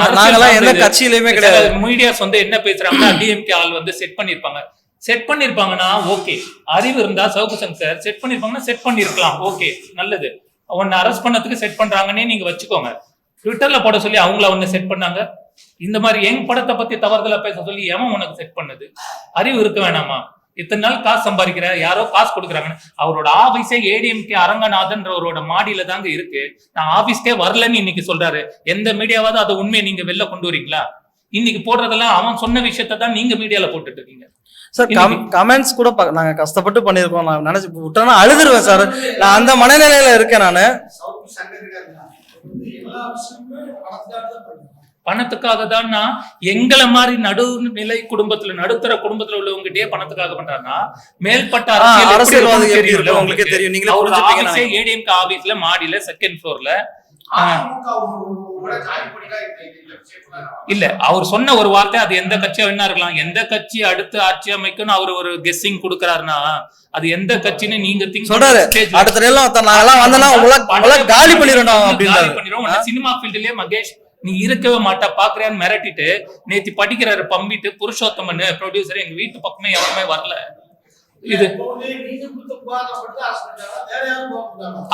எந்த கட்சியிலுமே கிடையாது. மீடியாஸ் வந்து என்ன பேசுறாங்கன்னா டிஎம்கே ஆள் வந்து செட் பண்ணிருப்பாங்கன்னா ஓகே, அறிவு இருந்தா சவுக்கு சங்கர் செட் பண்ணிருப்பாங்கன்னா செட் பண்ணிருக்கலாம், ஓகே நல்லது. உன்னை அரெஸ்ட் பண்ணதுக்கு செட் பண்றாங்கன்னே நீங்க வச்சுக்கோங்க. ட்விட்டர்ல போட சொல்லி அவங்கள ஒன்னு செட் பண்ணாங்க. இந்த மாதிரி எங் படத்தை பத்தி தவறுதலா பேச சொல்லி எவன் உனக்கு செட் பண்ணது? அறிவு இருக்க வேணாமா? இத்தனை நாள் காசு சம்பாதிக்கிற, யாரோ காசு கொடுக்குறாங்கன்னு. அவரோட ஆபீஸே ஏடிஎம்கே அரங்கநாதன்றவரோட மாடியில தாங்க இருக்கு. நான் ஆபீஸ்க்கே வரலன்னு இன்னைக்கு சொல்றாரு. எந்த மீடியாவாவது அதை உண்மையை நீங்க வெளில கொண்டு வரீங்களா? இன்னைக்கு போடுறதெல்லாம் அவன் சொன்ன விஷயத்தை தான் நீங்க மீடியால போட்டுட்டு இருக்கீங்க சார். கமெண்ட்ஸ் கூட நாங்க கஷ்டப்பட்டு பண்ணிருக்கோம். நான் நினைச்சு விட்டா அழுதுருவேன் சார். நான் அந்த மனநிலையில இருக்கேன். நானு பணத்துக்காக தான் எங்களை மாதிரி நடுநிலை குடும்பத்துல நடுத்தர குடும்பத்துல உள்ளவங்ககிட்டயே பணத்துக்காக பண்றாருன்னா மேல்பட்ட அரசியல் உங்களுக்கு தெரியும். நீங்களே ஏடிஎம்கே ஆபீஸ்ல மாடியில செகண்ட் ஃப்ளோர்ல இல்ல அவர் சொன்ன ஒரு வார்த்தை, அது எந்த கட்சியா வேணா இருக்கலாம். எந்த கட்சி அடுத்து ஆட்சி அமைக்கும்னு அவர் ஒரு கெஸ்ஸிங் கொடுக்கறாருன்னா அது எந்த கட்சின்னு நீங்க திங்க் சொல்றாரு. காலி பண்ணிடுவோம். சினிமா ஃபீல்ட்லயே மகேஷ் நீ இருக்கவே மாட்டா பாக்குறியான்னு மிரட்டிட்டு நேத்தி படிக்கிறாரு பம்பிட்டு புருஷோத்தமன் ப்ரொடியூசர் எங்க வீட்டு பக்கமே எவருமே வரல. இது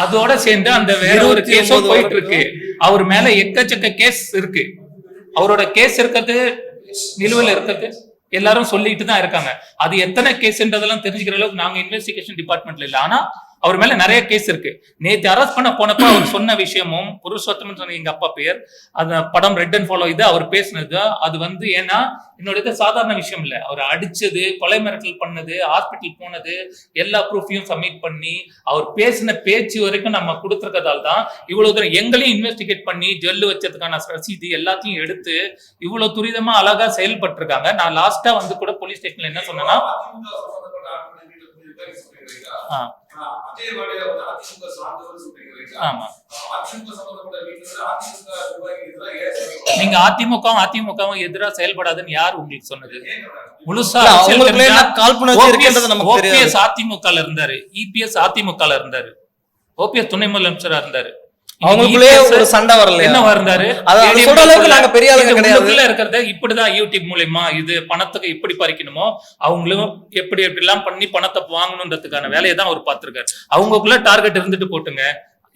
அதோட சேர்ந்து அந்த வேற ஒரு கேஸும் போயிட்டு இருக்கு. அவர் மேல எக்கச்சக்க கேஸ் இருக்கு. அவரோட கேஸ் இருக்கிறது நிலுவையில் இருக்கிறது எல்லாரும் சொல்லிட்டு தான் இருக்காங்க. அது எத்தனை கேஸ்ன்றதெல்லாம் தெரிஞ்சுக்கிற அளவுக்கு நாங்க இன்வெஸ்டிகேஷன் டிபார்ட்மெண்ட்ல இல்ல. ஆனா அவர் மேல நிறைய கேஸ் இருக்கு. நேத்து அரெஸ்ட் பண்ண போனப்ப அவர் சொன்ன விஷயமும் புருஷோத்தமன் சொன்ன எங்க அப்பா பேர் அந்த படம் ரெட் அண்ட் ஃபாலோ இது அவர் பேசினது அது வந்து ஏன்னா என்னோட சாதாரண விஷயம் இல்ல. அவர் அடிச்சது, கொலை மிரட்டல் பண்ணது, ஹாஸ்பிட்டல் போனது எல்லா ப்ரூஃபையும் சப்மிட் பண்ணி அவர் பேசின பேச்சு வரைக்கும் நம்ம கொடுத்துருக்கதால் தான் இவ்வளவு தூரம் எங்களையும் இன்வெஸ்டிகேட் பண்ணி ஜெல்லு வச்சதுக்கான ரசீது எல்லாத்தையும் எடுத்து இவ்வளவு துரிதமா அழகா செயல்பட்டு இருக்காங்க. நான் லாஸ்டா வந்து கூட போலீஸ் ஸ்டேஷன்ல என்ன சொன்னேன்னா நீங்க அதிமுகவும் எதிராக செயல்படாதுன்னு யார் உங்களுக்கு சொன்னது? முழுசா அதிமுக இருந்தாரு, இபிஎஸ் அதிமுக இருந்தாரு, ஓபிஎஸ் துணை முதலமைச்சரா இருந்தாரு. அவங்களுக்குள்ளே ஒரு சண்டை வரல, என்ன இருந்தாரு? இருக்கிறத இப்படிதான் யூடியூப் மூலமா இது பணத்துக்கு இப்படி பறிக்கணுமோ அவங்களும் எப்படி எப்படி எல்லாம் பண்ணி பணத்தை வாங்கணுன்றதுக்கான வேலையை தான் அவர் பார்த்திருக்காரு. அவங்களுக்குள்ள டார்கெட் இருந்துட்டு போட்டுங்க.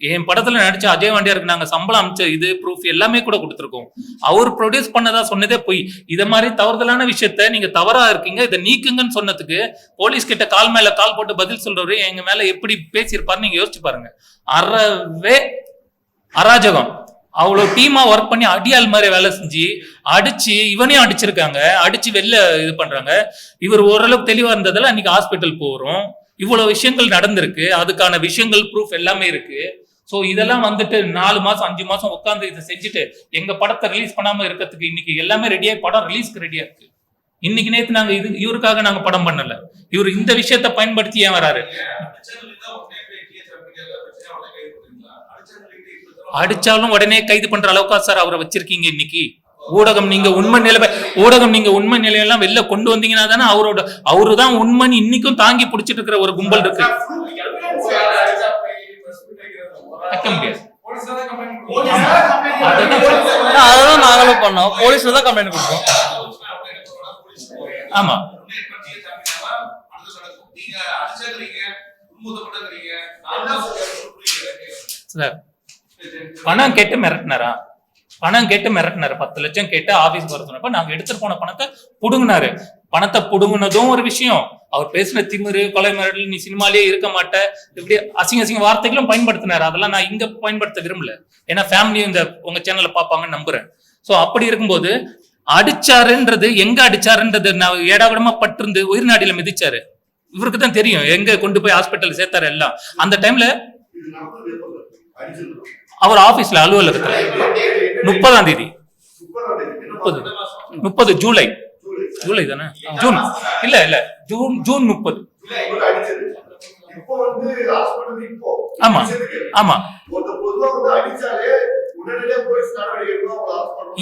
என் படத்துல நடிச்ச அஜய் வாண்டியாருக்கு நாங்க சம்பளம் அமைச்ச இது ப்ரூஃப் எல்லாமே கூட கொடுத்துருக்கோம். அவர் ப்ரொடியூஸ் பண்ணதா சொன்னதே போய். இத மாதிரி தவறுதலான விஷயத்த நீங்க தவறா இருக்கீங்க, இதை நீக்குங்கன்னு சொன்னதுக்கு போலீஸ் கிட்ட கால் மேல கால் போட்டு பதில் சொல்றவரு எங்க மேல எப்படி பேசியிருப்பாரு நீங்க யோசிச்சு பாருங்க. அறவே அராஜகம். அவ்வளவு டீமா ஒர்க் பண்ணி அடியால் மாதிரி வேலை செஞ்சு அடிச்சு இவனையும் அடிச்சிருக்காங்க, அடிச்சு வெளில இது பண்றாங்க. இவர் ஓரளவுக்கு தெளிவா இருந்ததால அன்னைக்கு ஹாஸ்பிட்டல் போறோம். இவ்வளவு விஷயங்கள் நடந்திருக்கு, அதுக்கான விஷயங்கள் ப்ரூஃப் எல்லாமே இருக்கு. சோ இதெல்லாம் வந்துட்டு 4 மாசம் 5 மாசம் உட்காந்து இதை செஞ்சுட்டு எங்க படத்தை ரிலீஸ் பண்ணாம இருக்கிறதுக்கு இன்னைக்கு எல்லாமே ரெடியா, படம் ரிலீஸ்க்கு ரெடியா இருக்கு. இன்னைக்கு நேத்து நாங்க இவருக்காக நாங்க படம் பண்ணல, இவர் இந்த விஷயத்த பயன்படுத்தி ஏன் வராரு? அடிச்சாலும் உடனே கைது பண்ற அளவுக்கா சார் அவரை வச்சிருக்கீங்க இன்னைக்கு? ஊடகம் நீங்க உண்மை நிலையெல்லாம் வெளில கொண்டு வந்தீங்கன்னா தானே அவருதான் உண்மைன்னு இன்னைக்கும் தாங்கி பிடிச்சிட்டு இருக்கிற ஒரு கும்பல் இருக்கு. அததான் நாங்களும் பண்ணோம், போலீஸ்ல தான் கம்ப்ளைண்ட் கொடுத்தோம். ஆமா சார், பணம் கேட்டு மிரட்டினாரா? பணம் கேட்டு மிரட்டினாரு. 10 லட்சம் கேட்டு ஆபீஸ் வர சொன்னப்ப நாங்க எடுத்துட்டு போன பணத்தை புடுங்கினாரு. பணத்தை புடுங்கினதும் ஒரு விஷயம், அவர் பேசின திமிரு, கொலை மிரட்டல், நீ சினிமாலேயே இருக்க மாட்ட, இப்படி அசிங்க வார்த்தைகளும் பயன்படுத்தினாரு. அதெல்லாம் நான் இங்க பயன்படுத்த விரும்பல, ஏன்னா ஃபேமிலியும் இந்த உங்க சேனல்ல பாப்பாங்கன்னு நம்புறேன். சோ அப்படி இருக்கும்போது அடிச்சாருன்றது, எங்க அடிச்சாருன்றது நான் ஏடாவிடமா பட்டிருந்து உயிர் நாடியில மிதிச்சாரு. இவருக்கு தான் தெரியும் எங்க கொண்டு போய் ஹாஸ்பிட்டல் சேர்த்தாரு எல்லாம். அந்த டைம்ல அவர் ஆபீஸ்ல அலுவலகத்துல 30ஆம் தேதி 30 ஜூலை தானே? ஜூன் இல்ல ஜூன் 30. ஆமா ஆமா,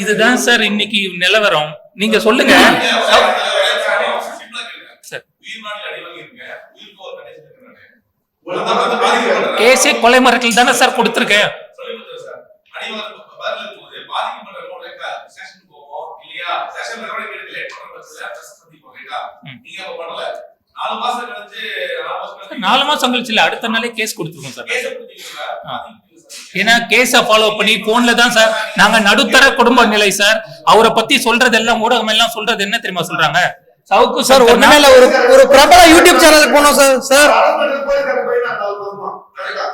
இதுதான் சார் இன்னைக்கு நிலவரம். நீங்க சொல்லுங்க சார். கேஸே கொலை மிரட்டல் தானே சார் கொடுத்திருக்கேன். நாலு மாசம் கழிச்சு இல்ல, அடுத்த நாளே கேஸ் கொடுத்துருக்கோம் சார். ஏன்னா கேஸ ஃபாலோ பண்ணி போன்ல தான் சார் நாங்க நடுத்தர குடும்ப நிலை சார். அவரை பத்தி சொல்றது எல்லாம் ஊடகம் எல்லாம் சொல்றது என்ன தெரியுமா சொல்றாங்க? சவுக்கு சார் ஒண்ணுமே இல்ல, ஒரு பிரபல யூடியூப் சேனலுக்கு போனோம் சார்.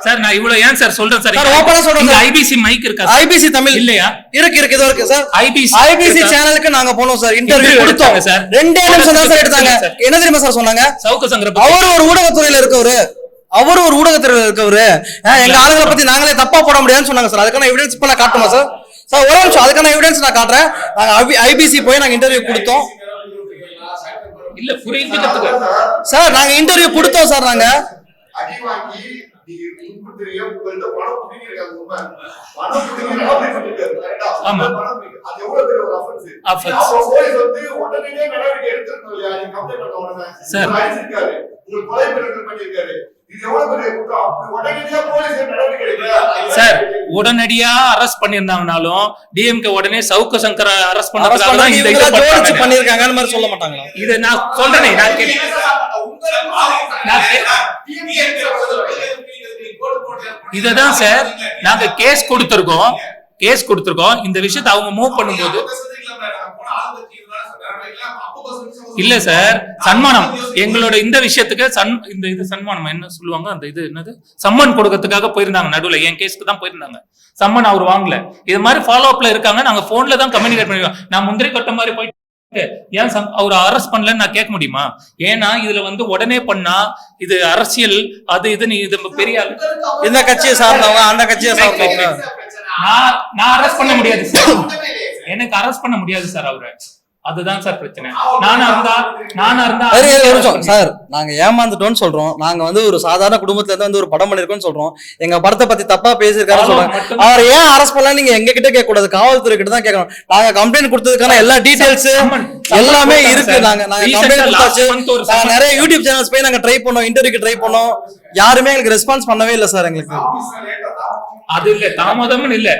சார் நான் இவ்வளவு ஏன் சார் சொல்றேன் சார், ஓபனா சொல்றேன். ஐபிசி மைக் இருக்கா? ஐபிசி தமிழ் இல்லையா? இருக்கு இதோ இருக்கு சார். ஐபிசி சேனலுக்கு நாங்க போனோம் சார், இன்டர்வியூ கொடுத்தோம் சார். 2 நிமிஷம் தான் சார் எடுத்தாங்க. என்ன தெரியுமா சார் சொன்னாங்க? சவுக்கு சங்கர அவர் ஒரு ஊடகத்துறையில இருக்கவரு, எங்க ஆளுங்களை பத்தி நாங்களே தப்பா போட முடியாதுன்னு சொன்னாங்க சார். அதுக்கான எவிடன்ஸ் இப்ப நான் காட்டுமா சார்? சார் ஒரு நிமிஷம், அதுக்கான எவிடன்ஸ் நான் காட்டுறேன். நாங்க ஐபிசி போய் நாங்க இன்டர்வியூ கொடுத்தோம். இல்ல புரியுதுக்கு சார் நாங்க இன்டர்வியூ கொடுத்தோம் சார். நாங்க ஆமா சார் சார் உடனடியா அரெஸ்ட் பண்ணிருந்தாங்கனாலும் டிஎம்கே உடனே சவுக்கு சங்கர அரெஸ்ட் பண்ணதுக்காக பண்ணிருக்காங்கன்னு மாதிரி சொல்ல மாட்டாங்களா? இத நான் சொல்றேனே, இததான் சார் நாங்க கேஸ் கொடுத்திருக்கோம். இந்த விஷயத்தை அவங்க மூவ் பண்ணும்போது இல்ல சார், சன்மானம் எங்களோட இந்த விஷயத்துக்கு இது சன்மானம் என்ன சொல்லுவாங்க, அந்த இது என்னது சம்மன் கொடுக்கறதுக்காக போயிருந்தாங்க. நடுவுல என் கேஸ்க்கு தான் போயிருந்தாங்க, சம்மன் அவர் வாங்கல. இது மாதிரி ஃபாலோ அப்ல இருக்காங்க. நாங்க போன்ல தான் கம்யூனிகேட் பண்ணிருக்கோம். நான் முந்திரி கொட்ட மாதிரி போயிட்டு ஏன் அவர் அரெஸ்ட் பண்ணலன்னு நான் கேட்க முடியுமா? ஏன்னா இதுல வந்து உடனே பண்ணா இது அரசியல், அது இது பெரிய இந்த கட்சியை சார்ந்தவங்க அந்த கட்சியை சார்ந்தவங்க நான் அரெஸ்ட் பண்ண முடியாது சார். எனக்கு அரெஸ்ட் பண்ண முடியாது சார் அவரை. அதுதான் சார் பிரச்சனை. நானா இருந்தா சார் நாங்க ஏமாந்துட்டோம்னு சொல்றோம். நாங்க வந்து ஒரு சாதாரண குடும்பத்துல இருந்து வந்து ஒரு படம் பண்ணிருக்கோம்னு சொல்றோம். எங்க படத்தை பத்தி தப்பா பேசிருக்காரு சொல்றாங்க. அவர் ஏன் அரெஸ்ட் பண்ணல நீங்க எங்க கிட்ட கேட்க கூடாது, காவல்துறை கிட்ட தான் கேட்கணும். நாங்க கம்ப்ளைண்ட் கொடுத்ததுக்கான எல்லா டீடைல்ஸ் எல்லாமே இருக்கு. நாங்க கம்ப்ளைண்ட் கொடுத்தாச்சு. நிறைய யூடியூப் சேனல்ஸ் போய் நாங்க ட்ரை பண்ணோம், இன்டர்வியூக்கு ட்ரை பண்ணோம். யாருமே எங்களுக்கு ரெஸ்பான்ஸ் பண்ணவே இல்லை சார். எங்களுக்கு அது இல்ல, தாமதம்னு இல்ல.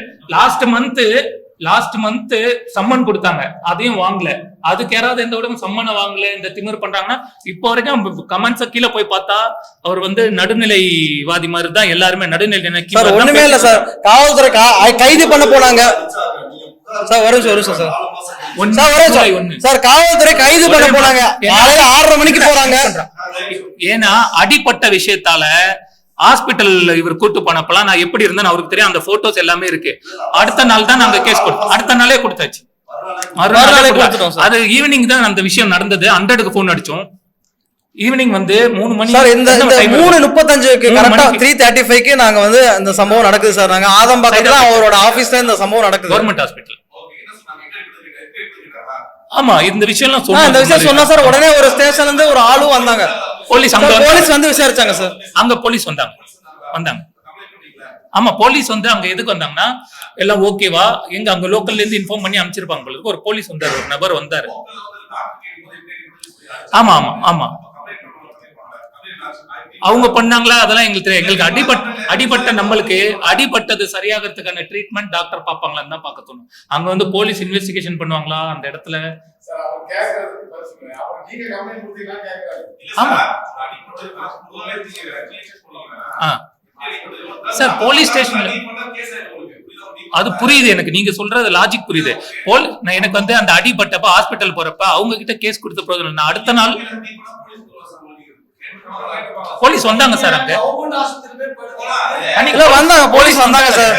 லாஸ்ட் மந்த் சம்மன் கொடுத்தாங்க, அதையும் வாங்கல. அதுக்கு யாராவது எந்த விட சம்மனை வாங்கல இந்த திமிர் பண்றாங்கன்னா இப்போ வரைக்கும் கமெண்ட்ஸ கீழே போய் பார்த்தா அவர் வந்து நடுநிலைவாதி மாதிரி தான் எல்லாருமே நடுநிலை. சார் ஒண்ணுமே இல்ல சார், காவல்துறை கைது பண்ண போனாங்க சார். வரும் சார் சார் காவல்துறை கைது பண்ண போனாங்க, காலையில 6:30 மணிக்கு போறாங்க. ஏன்னா அடிப்பட்ட விஷயத்தால ஹாஸ்பிட்டல் இவர் கூட்டு போனப்பெல்லாம் நான் எப்படி இருந்தேன்னு அவருக்கு தெரியும். அந்த போட்டோஸ் எல்லாமே இருக்கு. அடுத்த நாள் தான் நாங்க கேஸ் கொடுத்தோம், அடுத்த நாளே கொடுத்தாச்சு. அது ஈவினிங் தான் அந்த விஷயம் நடந்தது. 100க்கு போன் அடிச்சோம். ஈவினிங் வந்து 3 மணி சார். இந்த 3:35க்கு கரெக்டா 3:35க்கு நாங்க வந்து இந்த சம்பவம் நடக்குது சார். நாங்க ஆதம்பாக்கத்துல அவரோட ஆபீஸ்ல இந்த சம்பவம் நடக்குது, கவர்மெண்ட் ஹாஸ்பிட்டல். ஆமா, இந்த விஷயம் எல்லாம் இந்த விஷயம் சொன்னா சார் உடனே ஒரு ஸ்டேஷன்ல இருந்து ஒரு ஆளும் வந்தாங்க, போலீஸ் வந்து விசாரிச்சாங்க சார். அங்க போலீஸ் வந்தாங்க. ஆமா, போலீஸ் வந்து அங்க எதுக்கு வந்தாங்கன்னா எல்லாம் ஓகேவா எங்க அங்க லோக்கல்ல இருந்து இன்ஃபார்ம் பண்ணி அனுப்பிச்சிருப்பாங்க உங்களுக்கு. ஒரு போலீஸ் வந்தாரு, ஒரு நபர் வந்தாரு. ஆமா ஆமா ஆமா அவங்க பண்ணாங்களா அதெல்லாம் எங்களுக்கு தெரியும். எங்களுக்கு அடிபட்ட நம்மளுக்கு அடிபட்டது சரியாகிறதுக்கான ட்ரீட்மெண்ட் டாக்டர் பாப்பாங்களான்னு தான் பார்க்க தோணும். அங்க வந்து போலீஸ் இன்வெஸ்டிகேஷன் பண்ணுவாங்களா அந்த இடத்துல? ஆமா சார், போலீஸ் ஸ்டேஷன்ல அது புரியுது எனக்கு, நீங்க சொல்றது லாஜிக் புரியுது. எனக்கு வந்து அந்த அடிபட்டப்ப ஹாஸ்பிட்டல் போறப்ப அவங்க கிட்ட கேஸ் கொடுத்த பிரோஜனம். நான் அடுத்த நாள் போலீஸ் வந்தாங்க சார், அங்க வந்தாங்க, போலீஸ் வந்தாங்க சார்.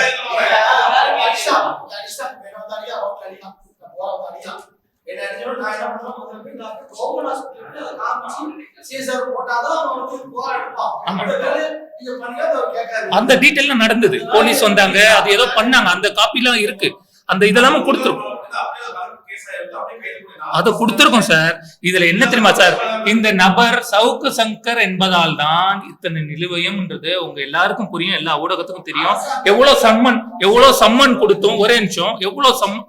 அந்த டீடைல் நடந்தது. போலீஸ் வந்தாங்க, அது ஏதோ பண்ணாங்க, அந்த காப்பி எல்லாம் இருக்கு. அந்த இதெல்லாம் கொடுத்துருக்கோம், அதை கொடுத்திருக்கோம் சார். இதுல என்ன தெரியுமா சார், இந்த நபர் சவுக்கு சங்கர் என்பதால் தான் இத்தனை நிலுவையம்ன்றது உங்க எல்லாருக்கும் புரியும், எல்லா ஊடகத்துக்கும் தெரியும். எவ்வளவு சம்மன் கொடுத்தோம், ஒரே நிமிஷம்,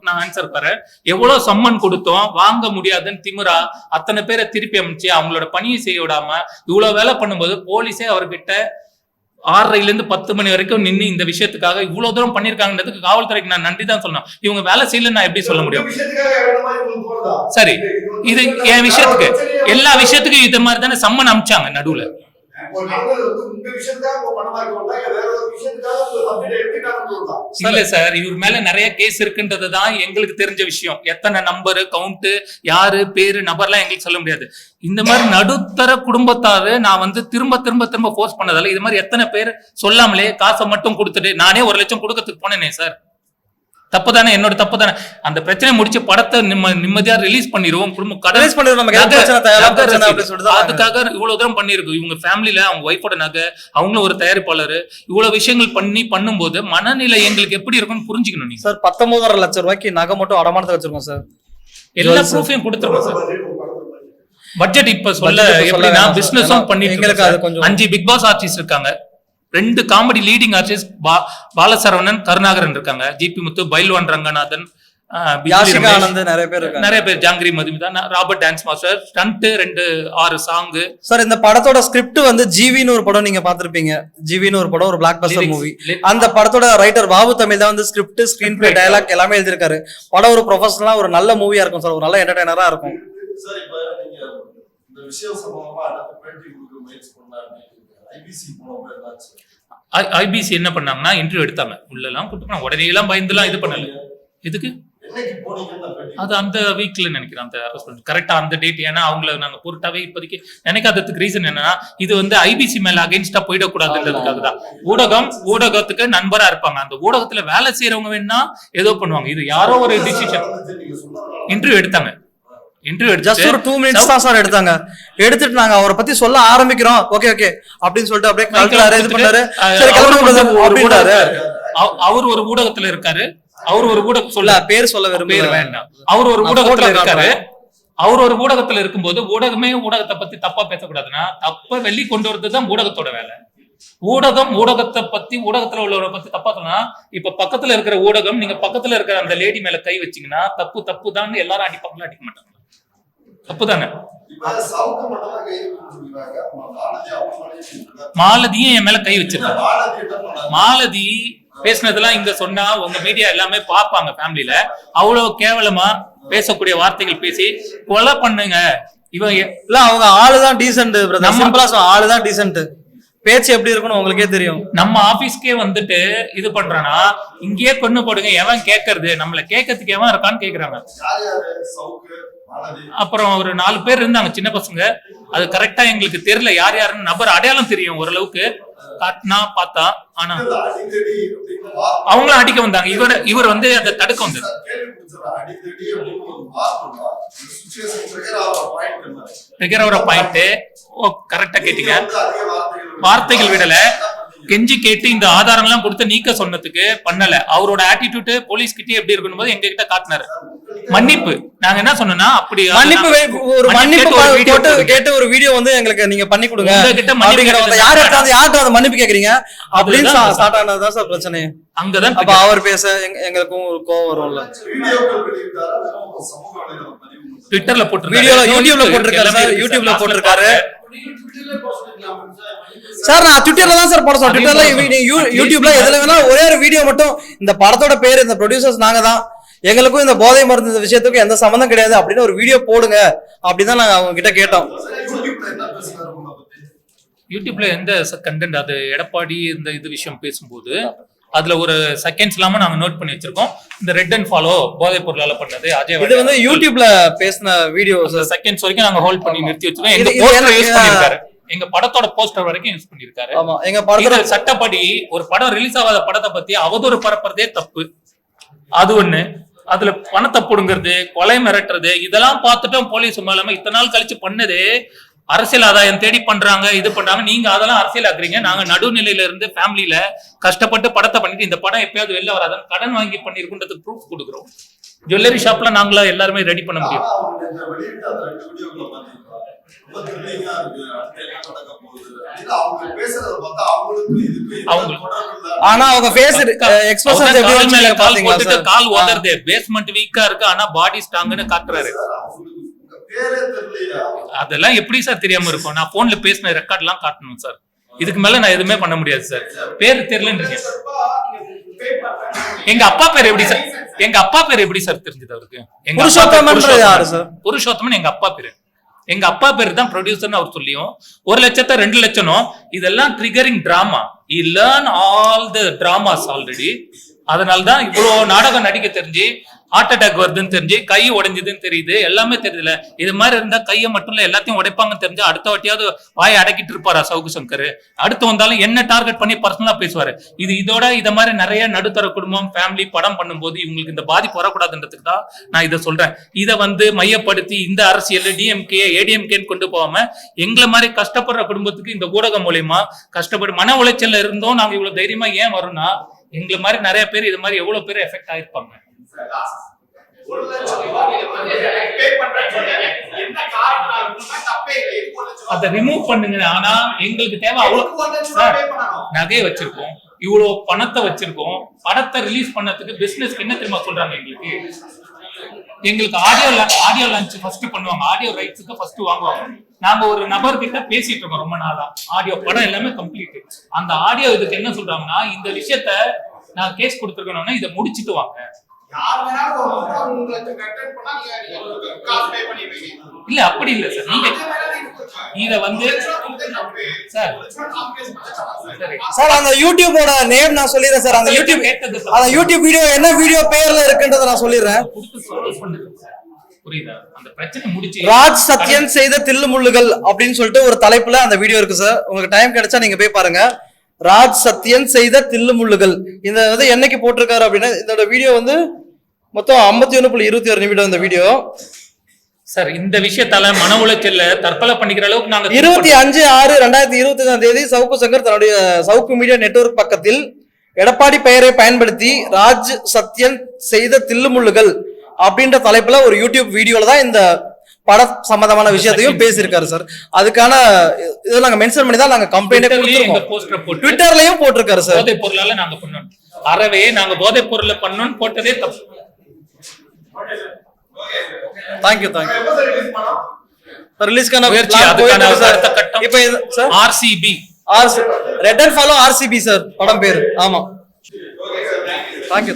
நான் ஆன்சர் தரேன். எவ்வளவு சம்மன் கொடுத்தோம், வாங்க முடியாதுன்னு திமிரா அத்தனை பேரை திருப்பி அமைச்சு அவங்களோட பணியை செய்ய விடாம இவ்வளவு வேலை பண்ணும்போது போலீஸே அவர்கிட்ட 6:30 10 மணி வரைக்கும் நின்று இந்த விஷயத்துக்காக இவ்வளவு தூரம் பண்ணிருக்காங்கன்றதுக்கு காவல்துறைக்கு நான் நன்றி தான் சொல்லணும். இவங்க வேலை செய்யல நான் எப்படி சொல்ல முடியும்? சரி, இது என் விஷயத்துக்கு எல்லா விஷயத்துக்கும் இது மாதிரி தானே சம்மன் அமிச்சாங்க நடுவுல. இல்ல சார், இவர் மேல நிறைய கேஸ் இருக்குன்றதுதான் எங்களுக்கு தெரிஞ்ச விஷயம். எத்தனை நம்பரு கவுண்ட் யாரு பேரு நபர்லாம் எங்களுக்கு சொல்ல முடியாது. இந்த மாதிரி நடுத்தர குடும்பத்தாரு நான் வந்து திரும்ப போர்ஸ் பண்ணதால இது மாதிரி எத்தனை பேர் சொல்லாமலே காசை மட்டும் கொடுத்துட்டு நானே 1 லட்சம் கொடுக்கறதுக்கு போனேனே சார். தப்பு தானே, என்னோட தப்பு தானே. அந்த பிரச்சனை முடிச்சு படத்தை நிம்மதியா ரிலீஸ் பண்ணிடுவோம், குடும்பம் அதுக்காக இவ்வளவு தூரம் பண்ணிருக்கு. இவங்க ஃபேமிலியில அவங்க ஒய்ஃபோட நகை, அவங்களும் ஒரு தயாரிப்பாளர், இவ்வளவு விஷயங்கள் பண்ணும்போது மனநிலை எங்களுக்கு எப்படி இருக்கும்னு புரிஞ்சுக்கணும். நீங்க சார் 19.5 லட்சம் ரூபாய்க்கு நகை மட்டும் அடமானத்தை வச்சிருக்கோம் சார். எல்லா ப்ரூஃபையும் கொடுத்துருக்கோம் சார். பட்ஜெட் இப்ப சொல்ல எப்படின்னா பிசினஸும் பண்ணிட்டு 5 பிக் பாஸ் ஆர்டிஸ்ட் இருக்காங்க, 2 comedy leading artist Balasaravanan Karunakaran இருக்காங்க, ஜிபி முத்து, பைல்வான் ரங்கநாதன், நிறைய பேர், Jangiri Madhumitha, Robert dance master, stunt 6 song. Sir இந்த படத்தோட ஸ்கிரிப்ட் வந்து ஜிவின்னு ஒரு படம் நீங்க பாத்திருப்பீங்க. ஜிவின்னு ஒரு படம், ஒரு பிளாக் பஸ்டர் மூவி. அந்த படத்தோட ரைட்டர் பாபு தமிழ் தான் வந்து ஸ்கிரிப்ட், ஸ்கிரீன் பிளே, டயலாக் எல்லாமே எழுதிருக்காரு. படம் ஒரு ப்ரொஃபஷனலா ஒரு நல்ல மூவியா இருக்கும் சார், ஒரு நல்ல என்டர்டைனரா இருக்கும். ஐபிசி என்ன பண்ணாங்கன்னா இன்டர்வியூ எடுத்தாங்க, உள்ளெல்லாம் கூட்டு போனாங்க, உடனே எல்லாம் பயந்துலாம் இது பண்ணல. எதுக்கு அது அந்த வீக்ல நினைக்கிறேன் அந்த அரஸ்ட் கரெக்டா அந்த டேட். ஏன்னா அவங்கள நாங்க பொருட்டாவே இப்போதைக்கு நினைக்காததுக்கு ரீசன் என்னன்னா இது வந்து ஐபிசி மேல அகைன்ஸ்டா போயிடக்கூடாதுன்றதுக்காக தான். ஊடகத்துக்கு நண்பரா இருப்பாங்க, அந்த ஊடகத்துல வேலை செய்யறவங்க வேணா ஏதோ பண்ணுவாங்க. இது யாரோ ஒரு டிசிஷன். இன்டர்வியூ எடுத்தாங்க, ஜஸ்ட் ஒரு 2 மினிட்ஸ் தான் சார் எடுத்தாங்க. எடுத்துட்டு நாங்க அவரை பத்தி சொல்ல ஆரம்பிக்கிறோம், ஓகே அப்படின்னு சொல்லிட்டு அப்படியே கல்றாரு, இது பண்ணாரு. சரி அப்படின்றாரு. அவர் ஒரு ஊடகத்துல இருக்காரு, அவர் ஒரு ஊடகம் சொல்ல பேர் சொல்ல வேண்டாம். அவர் ஒரு ஊடகத்துல இருக்காரு. அவர் ஒரு ஊடகத்துல இருக்கும்போது ஊடகமே ஊடகத்தை பத்தி தப்பா பேசக்கூடாதுன்னா தப்ப வெளி கொண்டு வரதுதான் ஊடகத்தோட வேலை. ஊடகத்தை பத்தி ஊடகத்துல உள்ளவரை பத்தி தப்பா சொன்னா இப்ப பக்கத்துல இருக்கிற ஊடகம் நீங்க பக்கத்துல இருக்கிற அந்த லேடி மேல கை வச்சீங்கன்னா தப்பு தான் எல்லாரும் அடிப்பாங்களா? அடிக்க மாட்டாங்க, தப்பு தானே. மாலதியும் என் மேல கை வச்சிருக்காங்க. மாலதி பேசினதெல்லாம் இங்க சொன்னா உங்க மீடியா எல்லாமே பாப்பாங்க ஃபேமிலியில. அவ்வளவு கேவலமா பேசக்கூடிய வார்த்தைகள் பேசி கொலை பண்ணுங்க. இவன் இல்ல அவங்க ஆளுதான் டீசென்ட் பிரதர், சிம்பிளா சொல்ல ஆளுதான் டீசென்ட். பேச்சு எப்படி இருக்குன்னு உங்களுக்கே தெரியும். நம்ம ஆபீஸ்க்கே வந்துட்டு இது பண்றானா இங்கேயே கொண்டு போடுங்க, எவன் கேட்கறது, நம்மள கேட்கறதுக்கு எவன் இருக்கான்னு கேக்குறாங்க. அப்புறம் ஒரு 4 பேர் இருந்தாங்க சின்ன பசங்க, அது கரெக்டா எங்களுக்கு தெரியல யார் யாருன்னு, நபர் அடையாளம் தெரியும் ஓரளவுக்கு, காட்டினா பார்த்தா, ஆனா அவங்களும் அடிக்க வந்தாங்க. இவர் வந்து அதை தடுக்க வந்தது. பாயிண்ட் கரெக்டா கேட்டீங்க. வார்த்தைகள் விடல, கெஞ்சி கேட்டு இந்த ஆதாரங்கள்லாம் கொடுத்து நீக்க சொன்னதுக்கு பண்ணல. அவரோட ஆட்டிடியூட் போலீஸ் கிட்டே எப்படி இருக்கணும் போது எங்க கிட்ட காட்டினாரு. மன்னிப்பு நாங்க என்ன சொன்னோம்னா, அப்படி மன்னிப்பு ஒரு மன்னிப்பு கேட்டு ஒரு வீடியோ வந்து எங்களுக்கு நீங்க பண்ணி கொடுங்க. யார்கிட்ட அந்த மன்னிப்பு கேக்குறீங்க அப்படின்னு ஸ்டார்ட் ஆனதுதான் சார் பிரச்சனை. அங்கதான் அப்ப அவர் பேச எங்களுக்கும் ஒரு கோவம் வரும்ல. ட்விட்டர்ல போட்டு யூடியூப்ல போட்டிருக்காரு சார், யூடியூப்ல போட்டிருக்காரு சார். நான் ட்விட்டர்ல தான் சார் போட சொல்றேன். ட்விட்டர்ல யூடியூப்ல எதுல வேணா ஒரே ஒரு வீடியோ மட்டும், இந்த படத்தோட பேர், இந்த ப்ரொடியூசர்ஸ் நாங்க தான், எங்களுக்கும் இந்த போதை மருந்து விஷயத்துக்கும் எந்த சம்பந்தம் கிடையாது அப்படின்னு ஒரு வீடியோ போடுங்க அப்படிதான் நாங்க அவங்க கிட்ட கேட்டோம். யூடியூப்ல எந்த கண்டென்ட், அது எடப்பாடி இந்த இது விஷயம் பேசும்போது அதுல ஒரு செகண்ட்ஸ் இல்லாம நாங்க நோட் பண்ணி வச்சிருக்கோம். இந்த ரெட் அண்ட் ஃபாலோ போதைப் பொருளால பண்ணது அஜய், இது வந்து யூடியூப்ல பேசின வீடியோ செகண்ட்ஸ் வரைக்கும் நாங்க ஹோல்ட் பண்ணி நிறுத்தி வச்சிருக்கோம். எங்க போஸ்டர் யூஸ் பண்ணிருக்காரு, எங்க படத்தோட போஸ்டர் வரைக்கும் யூஸ் பண்ணிருக்காரு. ஆமா, எங்க படத்துல சட்டப்படி ஒரு படம் ரிலீஸ் ஆகாத படத்தை பத்தி அவதூறு பரப்புறதே தப்பு. அது ஒண்ணு. அதுல பணத்தை புடுங்கிறது, கொலை மிரட்டுறது, இதெல்லாம் பார்த்துட்டோம். போலீஸ் மேலாம இத்தனை நாள் கழிச்சு பண்ணது அரசியல் ஆதாயம் தேடி பண்றாங்க, இது பண்றாங்க. நீங்க அதெல்லாம் அரசியல் ஆக்குறீங்க. நாங்க நடுநிலையில இருந்து ஃபேமிலியில கஷ்டப்பட்டு படத்தை பண்ணிட்டு இந்த படம் எப்பயாவது வெளில வராதுன்னு கடன் வாங்கி பண்ணிருக்குன்றதுக்கு ப்ரூஃப் கொடுக்குறோம். ஜுவல்லரி ஷாப்ல நாங்களா எல்லாருமே ரெடி பண்ண முடியும். ஆனா அவங்க ஃபேஸ் எக்ஸ்பிரஷன்ஸ் எப்படி வச்சாங்க பாத்தீங்களா சார்? கால் உதறுது, பேஸ்மென்ட் வீக்கா இருக்கு, ஆனா பாடி ஸ்ட்ராங்னு காட்டுறாரு. அதெல்லாம் எப்படி சார் தெரியாம இருக்கும்? நான் போன்ல பேசின ரெக்கார்ட் எல்லாம் காட்டணும் சார். இதுக்கு மேல நான் எதுவுமே பண்ண முடியாது சார். பேர் தெரியலன்னு இருக்கேன். எங்க அப்பா பேர் எப்படி சார்? எங்க அப்பா பேர் எப்படி சார் தெரிஞ்சது அவருக்கு? புருஷோத்தமன் எங்க அப்பா பேரு. எங்க அப்பா பேரு தான் ப்ரொடியூசர்னு அவர் சொல்லியும் 1 லட்சத்தை 2 லட்சம், இதெல்லாம் triggering drama. He learn all the dramas already. அதனால்தான் இவ்வளவு நாடகம் நடிக்க தெரிஞ்சு, ஹார்ட் அட்டாக் வருதுன்னு தெரிஞ்சு, கை உடைஞ்சதுன்னு தெரியுது, எல்லாமே தெரியுதுல. இது மாதிரி இருந்தா கையை மட்டும் இல்ல எல்லாத்தையும் உடைப்பாங்கன்னு தெரிஞ்சு அடுத்த வாட்டியாவது வாயை அடக்கிட்டு இருப்பாரா சவுக்கு சங்கர்? அடுத்து வந்தாலும் என்ன டார்கெட் பண்ணி பர்சனலா பேசுவாரு. இதோட இத மாதிரி நிறைய நடுத்தர குடும்பம் ஃபேமிலி படம் பண்ணும்போது இவங்களுக்கு இந்த பாதிப்பு வரக்கூடாதுன்றதுக்கு தான் நான் இதை சொல்றேன். இதை வந்து மையப்படுத்தி இந்த அரசியல் டிஎம்கே ஏடிஎம்கேன்னு கொண்டு போகாம எங்களை மாதிரி கஷ்டப்படுற குடும்பத்துக்கு இந்த ஊடகம் மூலியமா கஷ்டப்பட்டு மன உளைச்சல்ல இருந்தோம் நாங்க இவ்வளவு தைரியமா ஏன் வரும்னா, எங்களை மாதிரி நிறைய பேர் இது மாதிரி எவ்வளவு பேர் எஃபெக்ட் ஆயிருப்பாங்க. அதை ரிமூவ் பண்ணுங்க. ஆனா எங்களுக்கு தேவை அவ்வளவு நகையை வச்சிருக்கோம், இவ்வளவு பணத்தை வச்சிருக்கோம். படத்தை ரிலீஸ் பண்ணதுக்கு பிசினஸ்க்கு என்ன தெரியுமா சொல்றாங்க? எங்களுக்கு ஆடியோ லான்ச் ஃபர்ஸ்ட் பண்ணுவாங்க, ஆடியோ ரைட்ஸ்க்கு ஃபர்ஸ்ட் வாங்குவாங்க. நாங்க ஒரு நபர் கிட்ட பேசிட்டு இருக்கோம் ரொம்ப நாளா, ஆடியோ படம் எல்லாமே கம்ப்ளீட். அந்த ஆடியோ இதுக்கு என்ன சொல்றாங்கன்னா, இந்த விஷயத்த நான் கேஸ் கொடுத்துருக்கணும்னா இதை முடிச்சிட்டு வாங்க. இல்ல அப்படி இல்ல சார், நீங்க இத வந்து சார் அந்த யூடியூபோட நேம் நான் சொல்லிடுறேன் சார். அந்த யூடியூப் வீடியோ என்ன வீடியோ பேர்ல இருக்குன்றத நான் சொல்லிடுறேன். புரியுதா? அந்த பிரச்சனை முடிச்சு ராஜ் சத்யன் செய்த தில்லுமுள்ளுகள் அப்படின்னு சொல்லிட்டு ஒரு தலைப்புல அந்த வீடியோ இருக்கு சார். உங்களுக்கு டைம் கிடைச்சா நீங்க போய் பாருங்க. ராஜ் சத்யன் செய்த தில்லுமுள்ளுகள். இந்த வந்து என்னைக்கு போட்டிருக்காரு அப்படின்னா, இதோட வீடியோ வந்து மொத்தம் 51.21 நிமிடம் இந்த வீடியோ சார். இந்த விஷயத்தால மன உளைச்சல்ல தற்கொலை பண்ணிக்கிற அளவுக்கு நாங்க 25/6/2021 சவுக்கு சங்கர் தன்னுடைய சவுக்கு மீடியா நெட்வொர்க் பக்கத்தில் எடப்பாடி பெயரை பயன்படுத்தி ராஜ் சத்யன் செய்த தில்லுமுள்ளுகள் அப்படின்ற தலைப்புல ஒரு யூடியூப் வீடியோல தான் இந்த பட சம்பந்தமான விஷயத்தையும் பேசியிருக்காரு சார். அதுக்கான இதை நாங்க மென்ஷன் பண்ணி தான் நாங்க கம்ப்ளைண்ட் கொடுத்திருக்கோம். ட்விட்டர்லயும் போட்டிருக்காரு சார். போதைப் பொருளால நாங்க பண்ணோம், அறவே நாங்க போதைப் பொருளை பண்ணோம்னு போட்டதே தப்பு. தேங்க்யூ ரிலீஸ்க்கான முயற்சி அதுக்கான அடுத்த கட்டம். இப்போ sir RCB red and follow RCB sir படம் பேரு. ஆமா, தேங்க்யூ